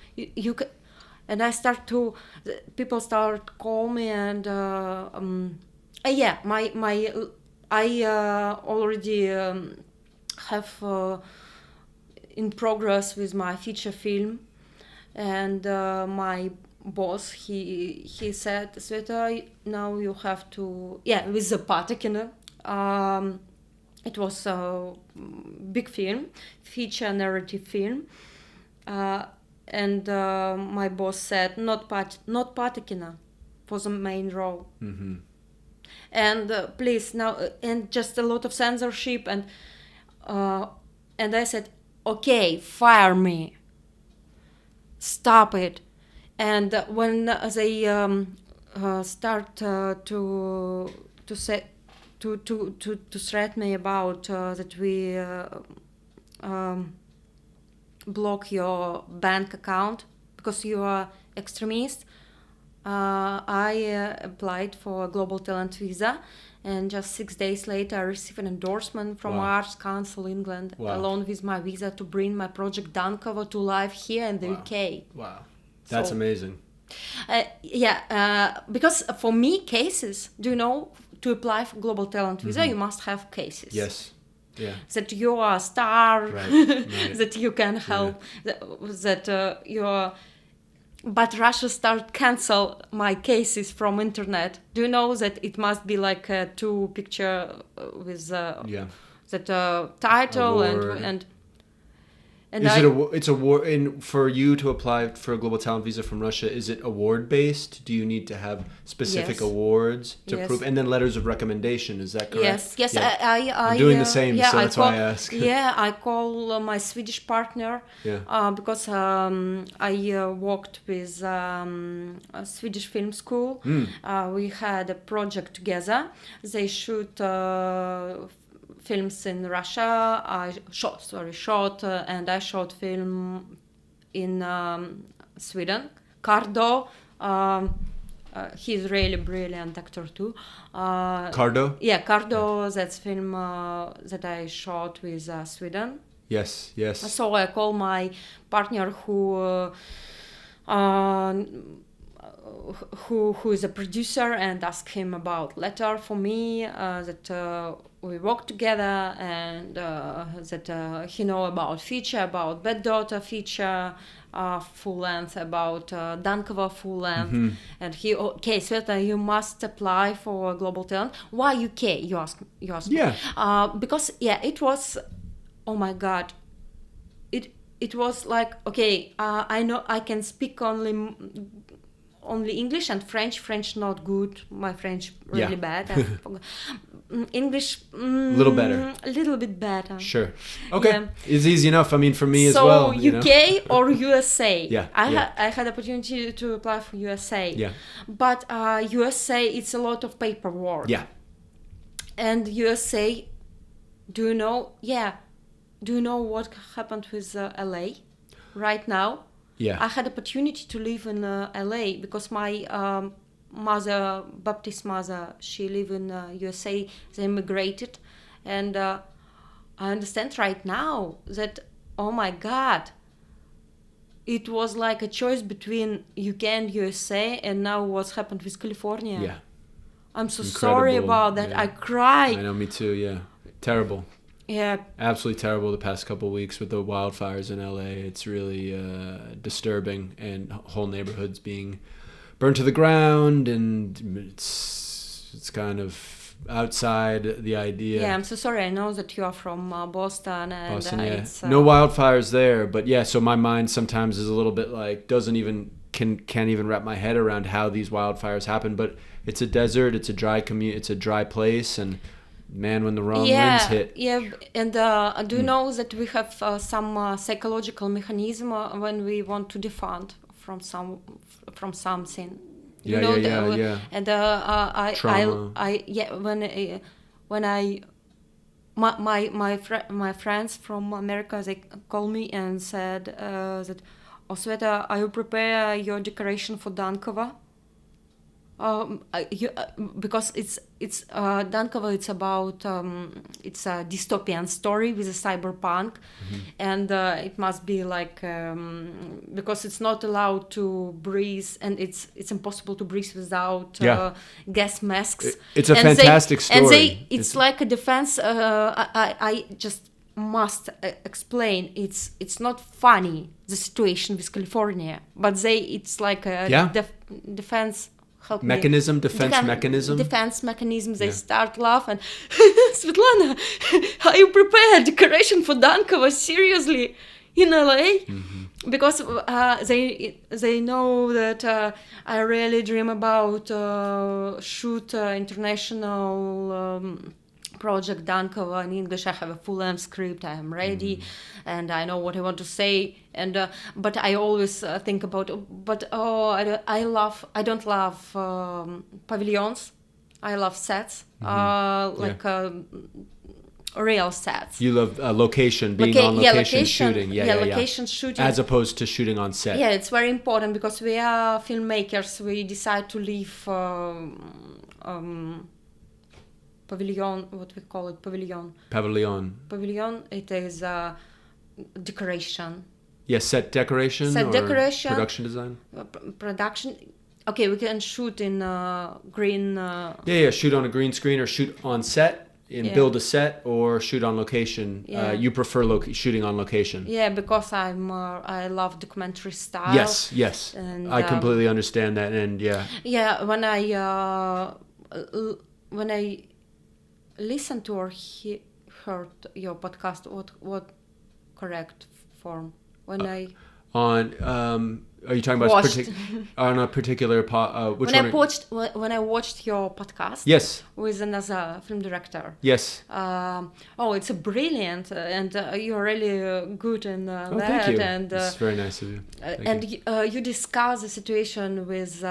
And I start to, people start call me, and I already have in progress with my feature film, and my boss he said, Sveta, now you have to with the Patakina. It was a big film, feature narrative film, and my boss said not Patakina for the main role. Mm-hmm. And please now, and just a lot of censorship, and I said, okay, fire me, stop it. And when they start to say to threat me about that we block your bank account because you are extremist, I applied for a global talent visa, and just 6 days later I received an endorsement from Arts Council England, along with my visa, to bring my project Dankovo to life here in the UK. Wow, that's amazing. Because for me, cases, do you know, to apply for global talent visa, you must have cases. Yes. Yeah. that you are a star, Right. that you can help, that you're. But Russia started cancel my cases from internet. Do you know that it must be like a two picture with that title Award. and Is it's award for you to apply for a global talent visa from Russia? Is it award based? Do you need to have specific awards to prove, and then letters of recommendation? Is that correct? Yes. Yeah. I'm doing the same, so that's why I ask. Yeah, I call my Swedish partner. Yeah. Because I worked with a Swedish film school. We had a project together. They shoot films in Russia. I shot, and I shot film in Sweden. Cardo, he's really brilliant actor too. Cardo? Yeah, Cardo. That's film that I shot with Sweden. Yes. So I call my partner who is a producer and ask him about letter for me that we work together and that he know about feature, about Bad Daughter feature, full length, about Dankova full length, and he Sveta, you must apply for Global Talent. Why UK? You ask Yeah. me. Because it was, oh my God, it was like, okay, I know I can speak only English and French. French not good. My French really bad. English a little better. A little bit better. Sure. Okay. It's easy enough. I mean, for me as well. So UK or USA? Yeah. I had opportunity to apply for USA. Yeah. But USA, it's a lot of paperwork. Yeah. And USA, do you know? Yeah. Do you know what happened with LA right now? Yeah. I had opportunity to live in LA because my mother, Baptist mother, she live in USA. They immigrated, and I understand right now that, oh my God, it was like a choice between UK and USA, and now what's happened with California. Yeah. I'm so sorry about that. Yeah. I cried. I know, me too. Yeah. Terrible. Yeah. Absolutely terrible the past couple of weeks with the wildfires in LA. It's really disturbing, and whole neighborhoods being burned to the ground, and it's kind of outside the idea. Yeah, I'm so sorry. I know that you are from Boston, and Boston, yeah. it's, no wildfires there, but yeah. So my mind sometimes is a little bit like can't even wrap my head around how these wildfires happen. But it's a desert, it's a dry place, and man, when the wrong winds hit. Yeah, and do you know that we have some psychological mechanism when we want to defend from something? Yeah. And my friends from America, they call me and said that, "Oh, Sveta, are you prepare your decoration for Dankova?" Because it's Dankova. It's about it's a dystopian story with a cyberpunk, and it must be like because it's not allowed to breathe, and it's impossible to breathe without gas masks. It's a fantastic story. It's like a defense. I just must explain. It's not funny, the situation with California, but it's like a defense. Defense mechanism. They start laughing. Svetlana, are you prepared? Decoration for Dankova? Seriously, in LA? Because they know that I really dream about shoot international project Dankova in English. I have a full-length script. I am ready, and I know what I want to say. And but I always think about. But I don't love pavilions. I love sets, real sets. You love location, being on location shooting. Location shooting. As opposed to shooting on set. Yeah, it's very important because we are filmmakers. We decide to leave. Pavilion, what we call it, pavilion. Pavilion, it is decoration. Yes, set decoration or production design? Production. Okay, we can shoot in green... shoot on a green screen or shoot on set build a set or shoot on location. Yeah. You prefer shooting on location. Yeah, because I love documentary style. Yes. And, I completely understand that, and yeah. Yeah, when I listened to or heard your podcast, what correct form? When I Are you talking about watched. on a particular which when one? when I watched your podcast. Yes. With another film director. Yes. It's a brilliant, and you're really good in that. Thank you. And it's very nice of you. You discuss the situation with.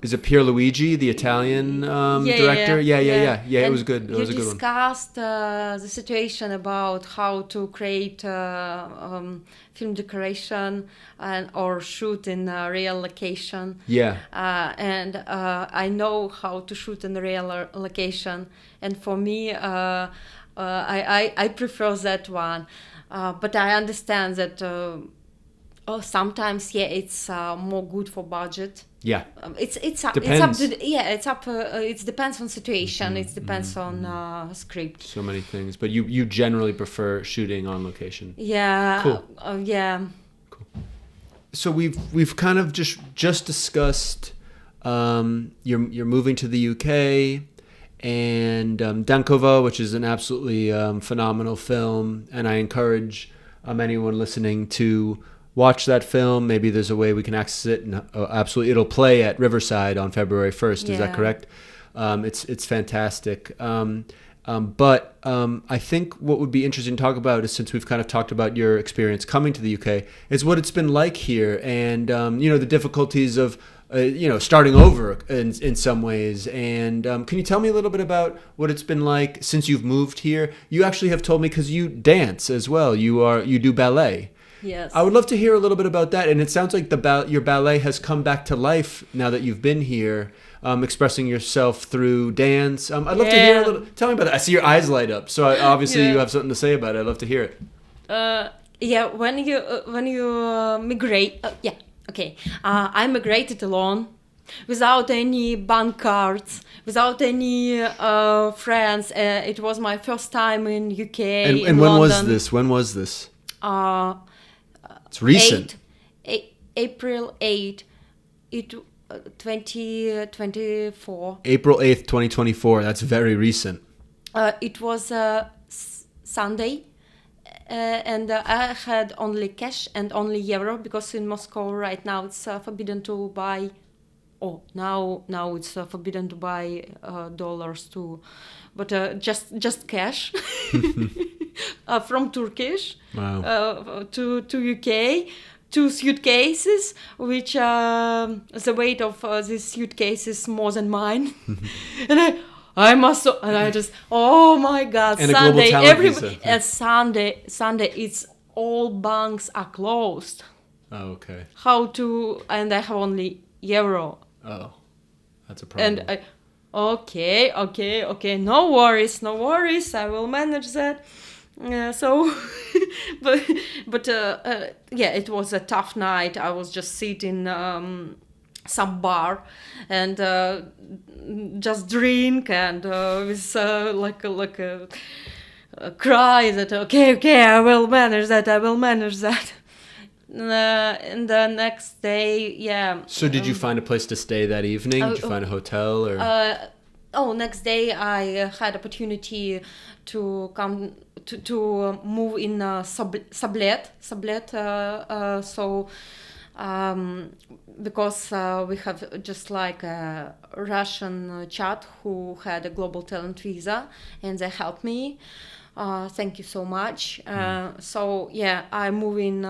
Is it Pierluigi, the Italian director? Yeah. It was good. It was a good one. You discussed the situation about how to create film decoration or shoot in a real location. Yeah. And I know how to shoot in a real location. And for me, I prefer that one. But I understand that sometimes, it's more good for budget. Yeah. It's up. Depends. It's up. It depends on situation. It depends on script. So many things, but you generally prefer shooting on location. Yeah. Cool. Yeah. Cool. So we've kind of just discussed you're moving to the UK, and Dankova, which is an absolutely phenomenal film, and I encourage anyone listening to watch that film. Maybe there's a way we can access it, and absolutely it'll play at Riverside on February 1st. Is that correct? It's fantastic. But I think what would be interesting to talk about is, since we've kind of talked about your experience coming to the UK, is what it's been like here, and the difficulties of starting over in some ways. And can you tell me a little bit about what it's been like since you've moved here? You actually have told me, because you dance as well. You do ballet. Yes. I would love to hear a little bit about that. And it sounds like your ballet has come back to life now that you've been here, expressing yourself through dance. I'd love to hear a little. Tell me about that. I see your eyes light up. So obviously you have something to say about it. I'd love to hear it. When you migrate. Okay. I migrated alone, without any bank cards, without any friends. It was my first time in UK. And when London. When was this? It's recent. April 8, 2024. April 8th, 2024. That's very recent. It was Sunday, and I had only cash and only euro, because in Moscow right now it's forbidden to buy. Oh, now it's forbidden to buy dollars too, but just cash. From Turkish. Wow. To UK, 2 suitcases, which the weight of these suitcases more than mine. And I just, oh my God, and Sunday, Sunday, it's all banks are closed. Oh, okay. And I have only euro. Oh, that's a problem. And okay, no worries, I will manage that. It was a tough night. I was just sitting some bar and just drink, and with like a cry that okay, I will manage that. And the next day, So did you find a place to stay that evening? Did you find a hotel or? Next day I had opportunity to come to move in Sablet. Because we have just like a Russian chat who had a global talent visa, and they helped me. Thank you so much. I move in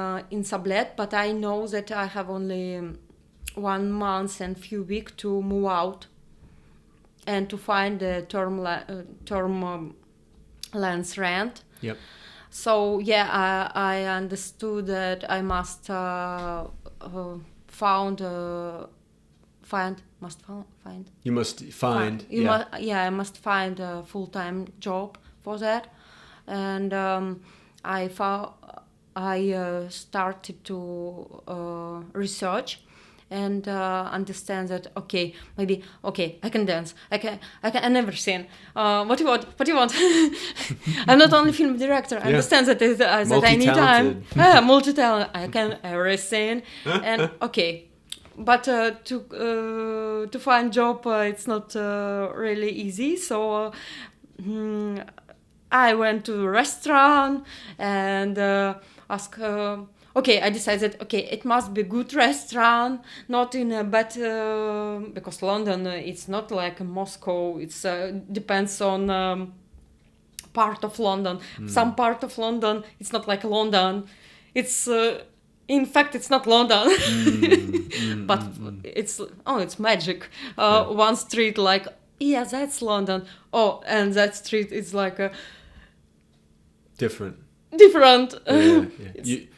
Sablet, but I know that I have only 1 month and few weeks to move out and to find a term lands rent. Yep. So I understood that I must find. You must find. I must find a full-time job for that, and I started to research, and understand that okay, maybe okay, I can dance, I never sing. What do you want? What do you want? I'm not only film director. I understand that that I need time. Multi-talented. I can everything, and okay. But to find job, it's not really easy. So I went to a restaurant and asked. Okay, I decided. Okay, it must be good restaurant, not in a bad because London it's not like Moscow. It's depends on part of London. Some part of London it's not like London. It's in fact, it's not London, but it's magic. One street like, yeah, that's London. Oh, and that street is like a different.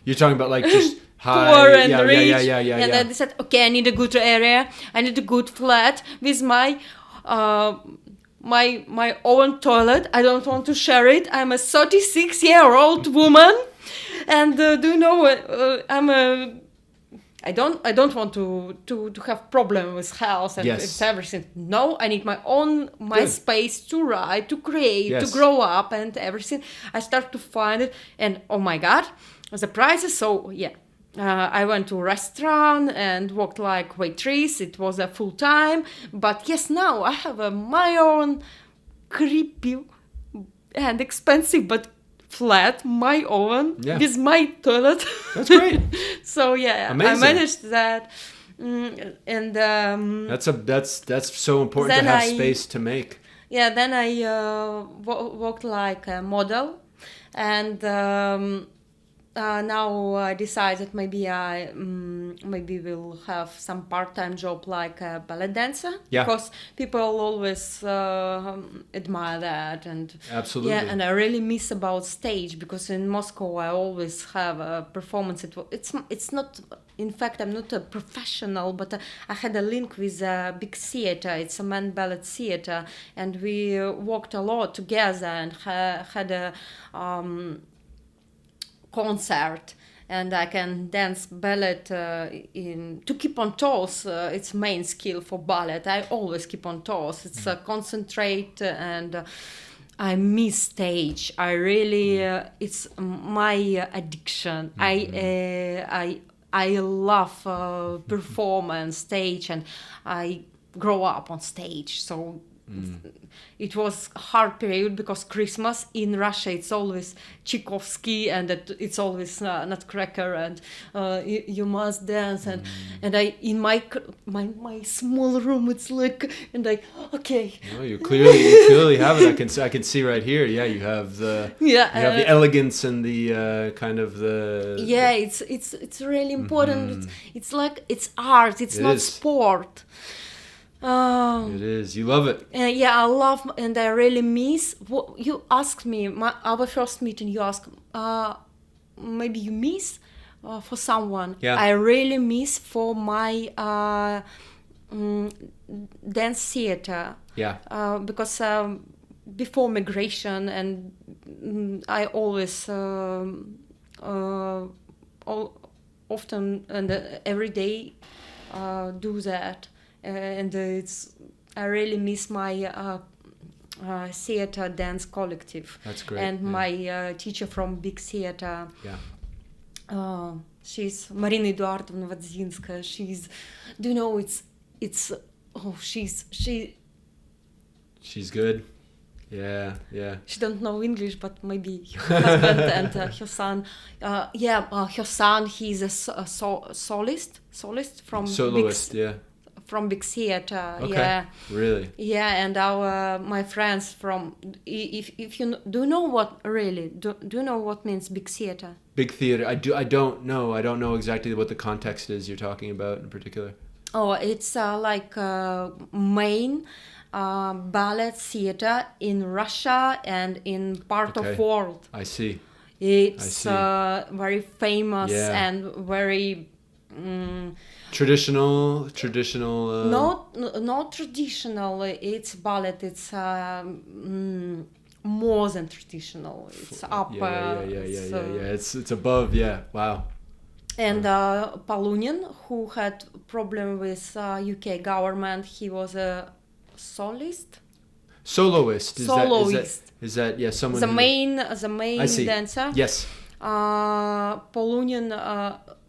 You're talking about like just high, poor and rich. Yeah. And then they said, okay, I need a good area. I need a good flat with my own toilet. I don't want to share it. I'm a 36-year-old woman. And do you know? I don't want to have problem with house and it's everything. No, I need my space to write, to create, to grow up and everything. I start to find it, and oh my God, the prices. So yeah, I went to a restaurant and worked like waitress. It was a full time, but yes, now I have my own creepy and expensive, but flat, my own, with my toilet. That's great. So yeah, amazing. I managed that, and that's so important to have space to make. Yeah, then I worked like a model, and now I decided maybe I will have some part-time job like a ballet dancer, because people always admire that, and absolutely, and I really miss about stage, because in Moscow I always have a performance. It's not. In fact, I'm not a professional, but I had a link with a big theater. It's a man ballet theater, and we worked a lot together and had a concert, and I can dance ballet to keep on toes. It's main skill for ballet. I always keep on toes. It's concentrate, and I miss stage. I really it's my addiction. I love performance, stage, and I grow up on stage. So it was a hard period, because Christmas in Russia it's always Tchaikovsky, and it's always Nutcracker, and you must dance, and I in my small room it's like, and I okay. No, you clearly have it. I can see right here. Yeah, you have the the elegance and the kind of the it's really important. It's like it's art. It's not sport. It is. You love it. I love, and I really miss. What you asked me, our first meeting. You asked, maybe you miss for someone. Yeah. I really miss for my dance theater. Yeah. Because before migration, and I always often and every day do that. And I really miss my theater dance collective. That's great. And my teacher from big theater. Yeah. She's Marina Eduardovna Vadzinska. Do you know she's good. Yeah. She don't know English, but maybe her husband and her son. Her son. He's a soloist from soloist. From big theater. Okay. Yeah. Really. Yeah, and my friends from if you do you know what really do you know what means big theater? Big theater. I don't know. I don't know exactly what the context is you're talking about in particular. Oh, it's like main ballet theater in Russia and in part of world. I see. It's very famous and very traditional. Not traditional. It's ballet. It's more than traditional. It's upper. Yeah. It's above. Yeah. Wow. And Palunin, who had problem with UK government, he was a soloist. Soloist. Soloist. Is that yeah someone The who, main I see. dancer. Yes. Palunin.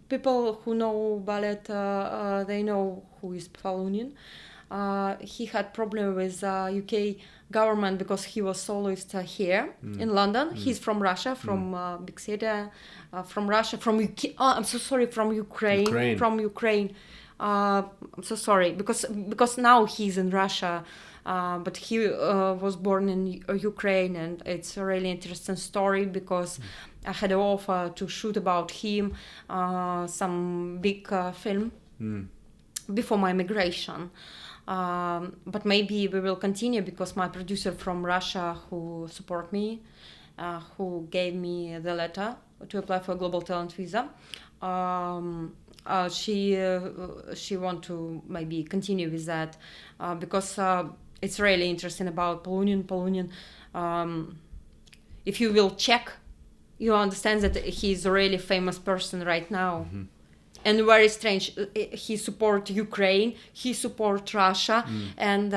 People who know ballet, they know who is Palunin. He had problem with UK government because he was soloist here in London. He's from Russia, from big city, from Russia, from UK. Oh, I'm so sorry, from Ukraine. From Ukraine. I'm so sorry because now he's in Russia, but he was born in Ukraine, and it's a really interesting story because I had an offer to shoot about him, some big film before my migration. But maybe we will continue because my producer from Russia who support me, who gave me the letter to apply for a global talent visa, she want to maybe continue with that because it's really interesting about Palunin. If you will check, you understand that he's a really famous person right now. And very strange, he support Ukraine, he support Russia, and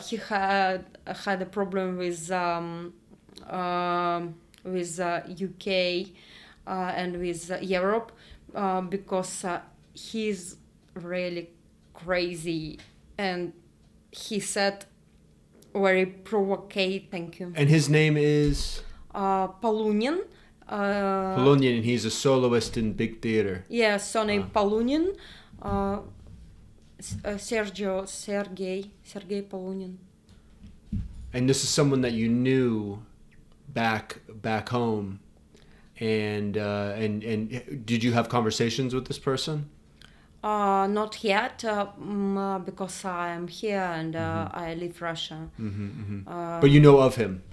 he had a problem with UK and with Europe because he's really crazy, and he said very provocative. Thank you. And his name is Palunin. Palunin, and he's a soloist in big theater. Yeah, Sonny Palunin, Sergei Palunin. And this is someone that you knew back home, and did you have conversations with this person? Not yet, because I am here and I leave Russia. But you know of him.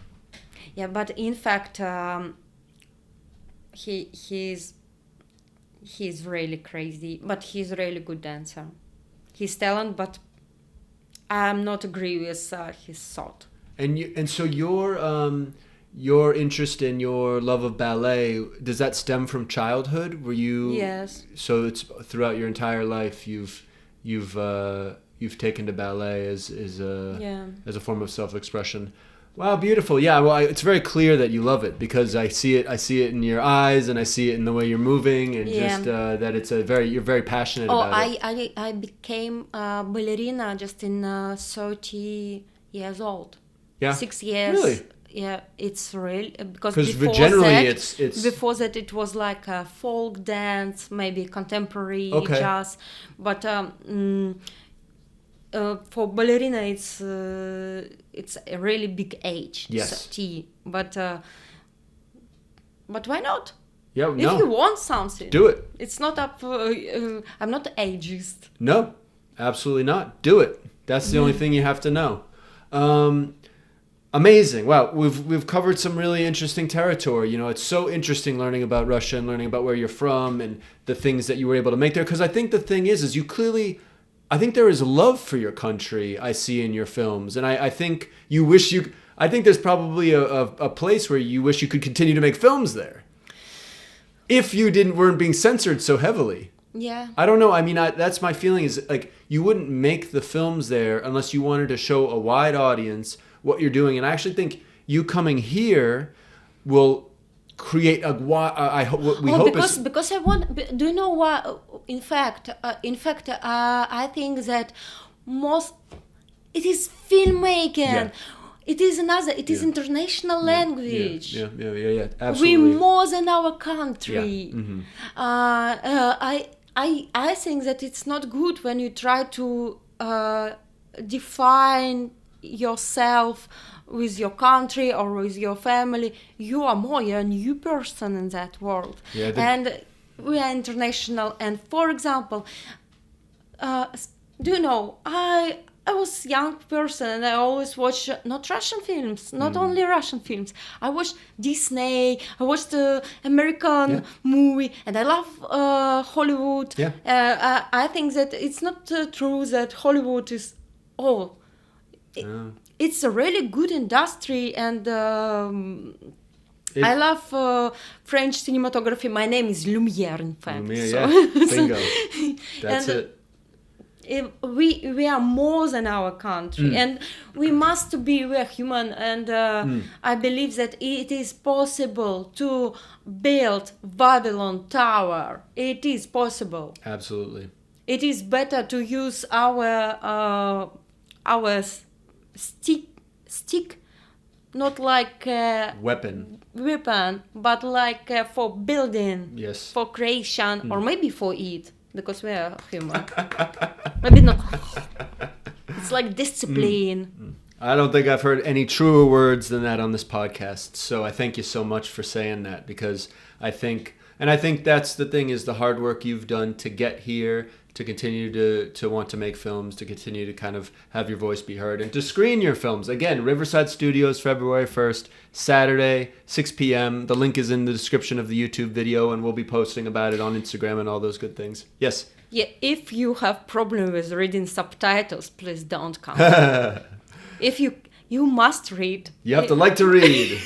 Yeah, but in fact, he's really crazy, but he's a really good dancer. He's talent, but I'm not agree with his thought. And so your interest in your love of ballet, does that stem from childhood? Were you? Yes. So it's throughout your entire life you've taken to ballet as a form of self-expression. Wow, beautiful. Yeah, well, it's very clear that you love it because I see it in your eyes, and I see it in the way you're moving, and just that you're very passionate about it. I became a ballerina just in 30 years old. Yeah. 6 years. Really? Yeah, it's real because generally it's before that it was like a folk dance, maybe contemporary jazz, but for ballerina it's a really big age. Yes. 30, but why not? Yeah, if you want something, do it. It's not up. I'm not ageist. No, absolutely not. Do it. That's the only thing you have to know. Amazing. Wow, we've covered some really interesting territory. You know, it's so interesting learning about Russia and learning about where you're from and the things that you were able to make there. Because I think the thing is you clearly, I think there is love for your country I see in your films. And I think you wish I think there's probably a place where you wish you could continue to make films there. If you weren't being censored so heavily. Yeah. I don't know. I mean, that's my feeling is like you wouldn't make the films there unless you wanted to show a wide audience what you're doing. And I actually think you coming here will create because I want. Do you know what? In fact, I think that most it is filmmaking. Yeah. It is international language. Yeah, absolutely. We're more than our country. Yeah. I think that it's not good when you try to define yourself with your country or with your family. You're a new person in that world. Yeah, and we are international. And for example, do you know, I was a young person and I always watch not Russian films, not only Russian films. I watched Disney, I watched the American movie, and I love Hollywood. Yeah. I think that it's not true that Hollywood is all. It's a really good industry, and I love French cinematography. My name is Lumière, in fact. Lumière, bingo. That's it. We are more than our country, and we are human, and I believe that it is possible to build Babylon Tower. It is possible. Absolutely. It is better to use our stick, not like weapon, but like for building, yes, for creation, or maybe for eat, because we are human. Maybe not. It's like discipline. I don't think I've heard any truer words than that on this podcast. So I thank you so much for saying that, because I think that's the thing, is the hard work you've done to get here, to continue to want to make films, to continue to kind of have your voice be heard, and to screen your films. Again, Riverside Studios, February 1st, Saturday, 6 p.m. The link is in the description of the YouTube video, and we'll be posting about it on Instagram and all those good things. Yes? Yeah, if you have problem with reading subtitles, please don't come. If you must read. You have to like to read.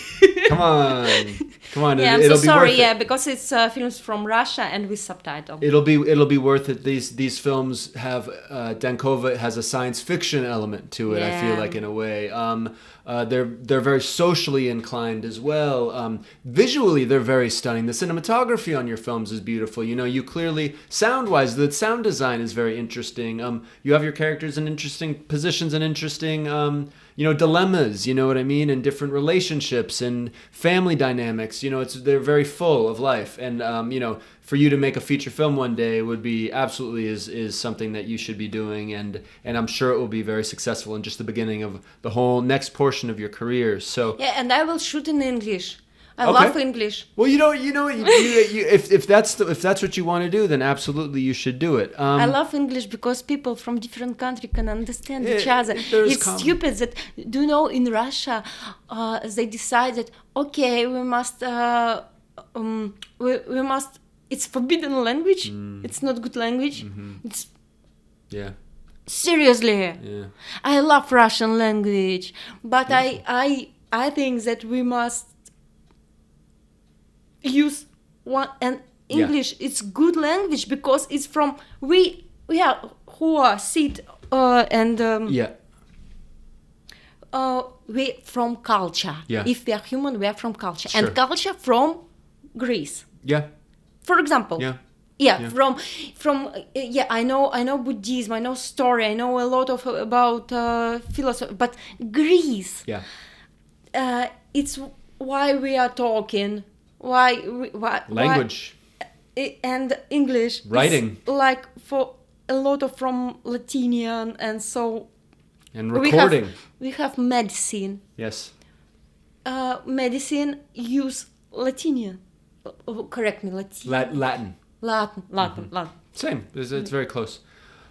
Come on. Yeah, I'm so sorry. Yeah, because it's films from Russia and with subtitle. It'll be worth it. These films have Dankova has a science fiction element to it. Yeah. I feel like, in a way. They're very socially inclined as well. Visually, they're very stunning. The cinematography on your films is beautiful. You know, you clearly, sound-wise, the sound design is very interesting. You have your characters in interesting positions and interesting, dilemmas. You know what I mean? And different relationships and family dynamics. You know, they're very full of life. And for you to make a feature film one day would be absolutely is something that you should be doing, and I'm sure it will be very successful in just the beginning of the whole next portion of your career. So yeah, and I will shoot in English. I love English. Well, if that's what you want to do, then absolutely you should do it. I love English because people from different countries can understand each other. It's stupid that, do you know, in Russia, they decided, okay, we must. It's forbidden language. It's not good language. It's seriously. Yeah. I love Russian language, but I think that we must use one, and English. It's good language because it's from we are who are sit and we from culture. Yeah. If we are human, we are from culture, Sure. and culture from Greece. Yeah. For example. Yeah. Yeah. From I know Buddhism, I know story, I know a lot about philosophy, but Greece. Yeah. It's why we are talking. Why Language. And English. Writing. Like for a lot of from Latinian, and so. And recording. We have medicine. Yes. Medicine use Latinian. Correct me, Latin. Latin. Same. It's very close.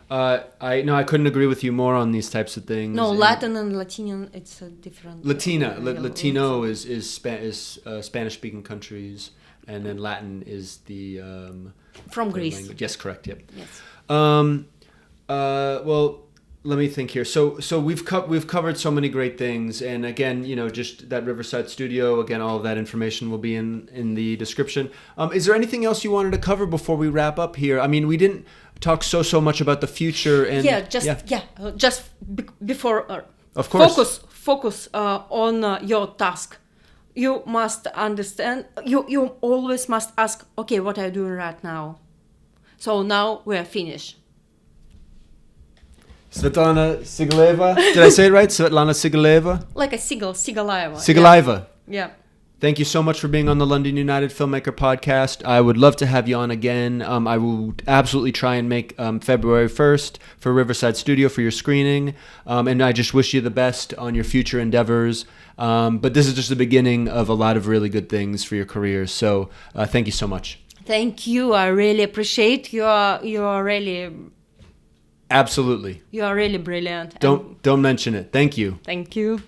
I couldn't agree with you more on these types of things. No, Latin and Latinian, it's a different. Latino is Spanish-speaking countries, and then Latin is the from Greece. Language. Yes, correct. Yep. Yes. Well, let me think here. So we've covered so many great things, and again, just that Riverside Studio. Again, all of that information will be in the description. Is there anything else you wanted to cover before we wrap up here? I mean, we didn't talk so much about the future, and just before. Of course. Focus on your task. You must understand. You always must ask. Okay, what are you doing right now? So now we are finished. Svetlana Sigalaeva. Did I say it right? Svetlana Sigalaeva? Like a Sigalaeva. Sigalaeva. Yeah. Thank you so much for being on the London United Filmmaker Podcast. I would love to have you on again. I will absolutely try and make February 1st for Riverside Studio for your screening. And I just wish you the best on your future endeavors. But this is just the beginning of a lot of really good things for your career. So thank you so much. Thank you. I really appreciate you. You are really... Absolutely. You are really brilliant. Don't mention it. Thank you. Thank you.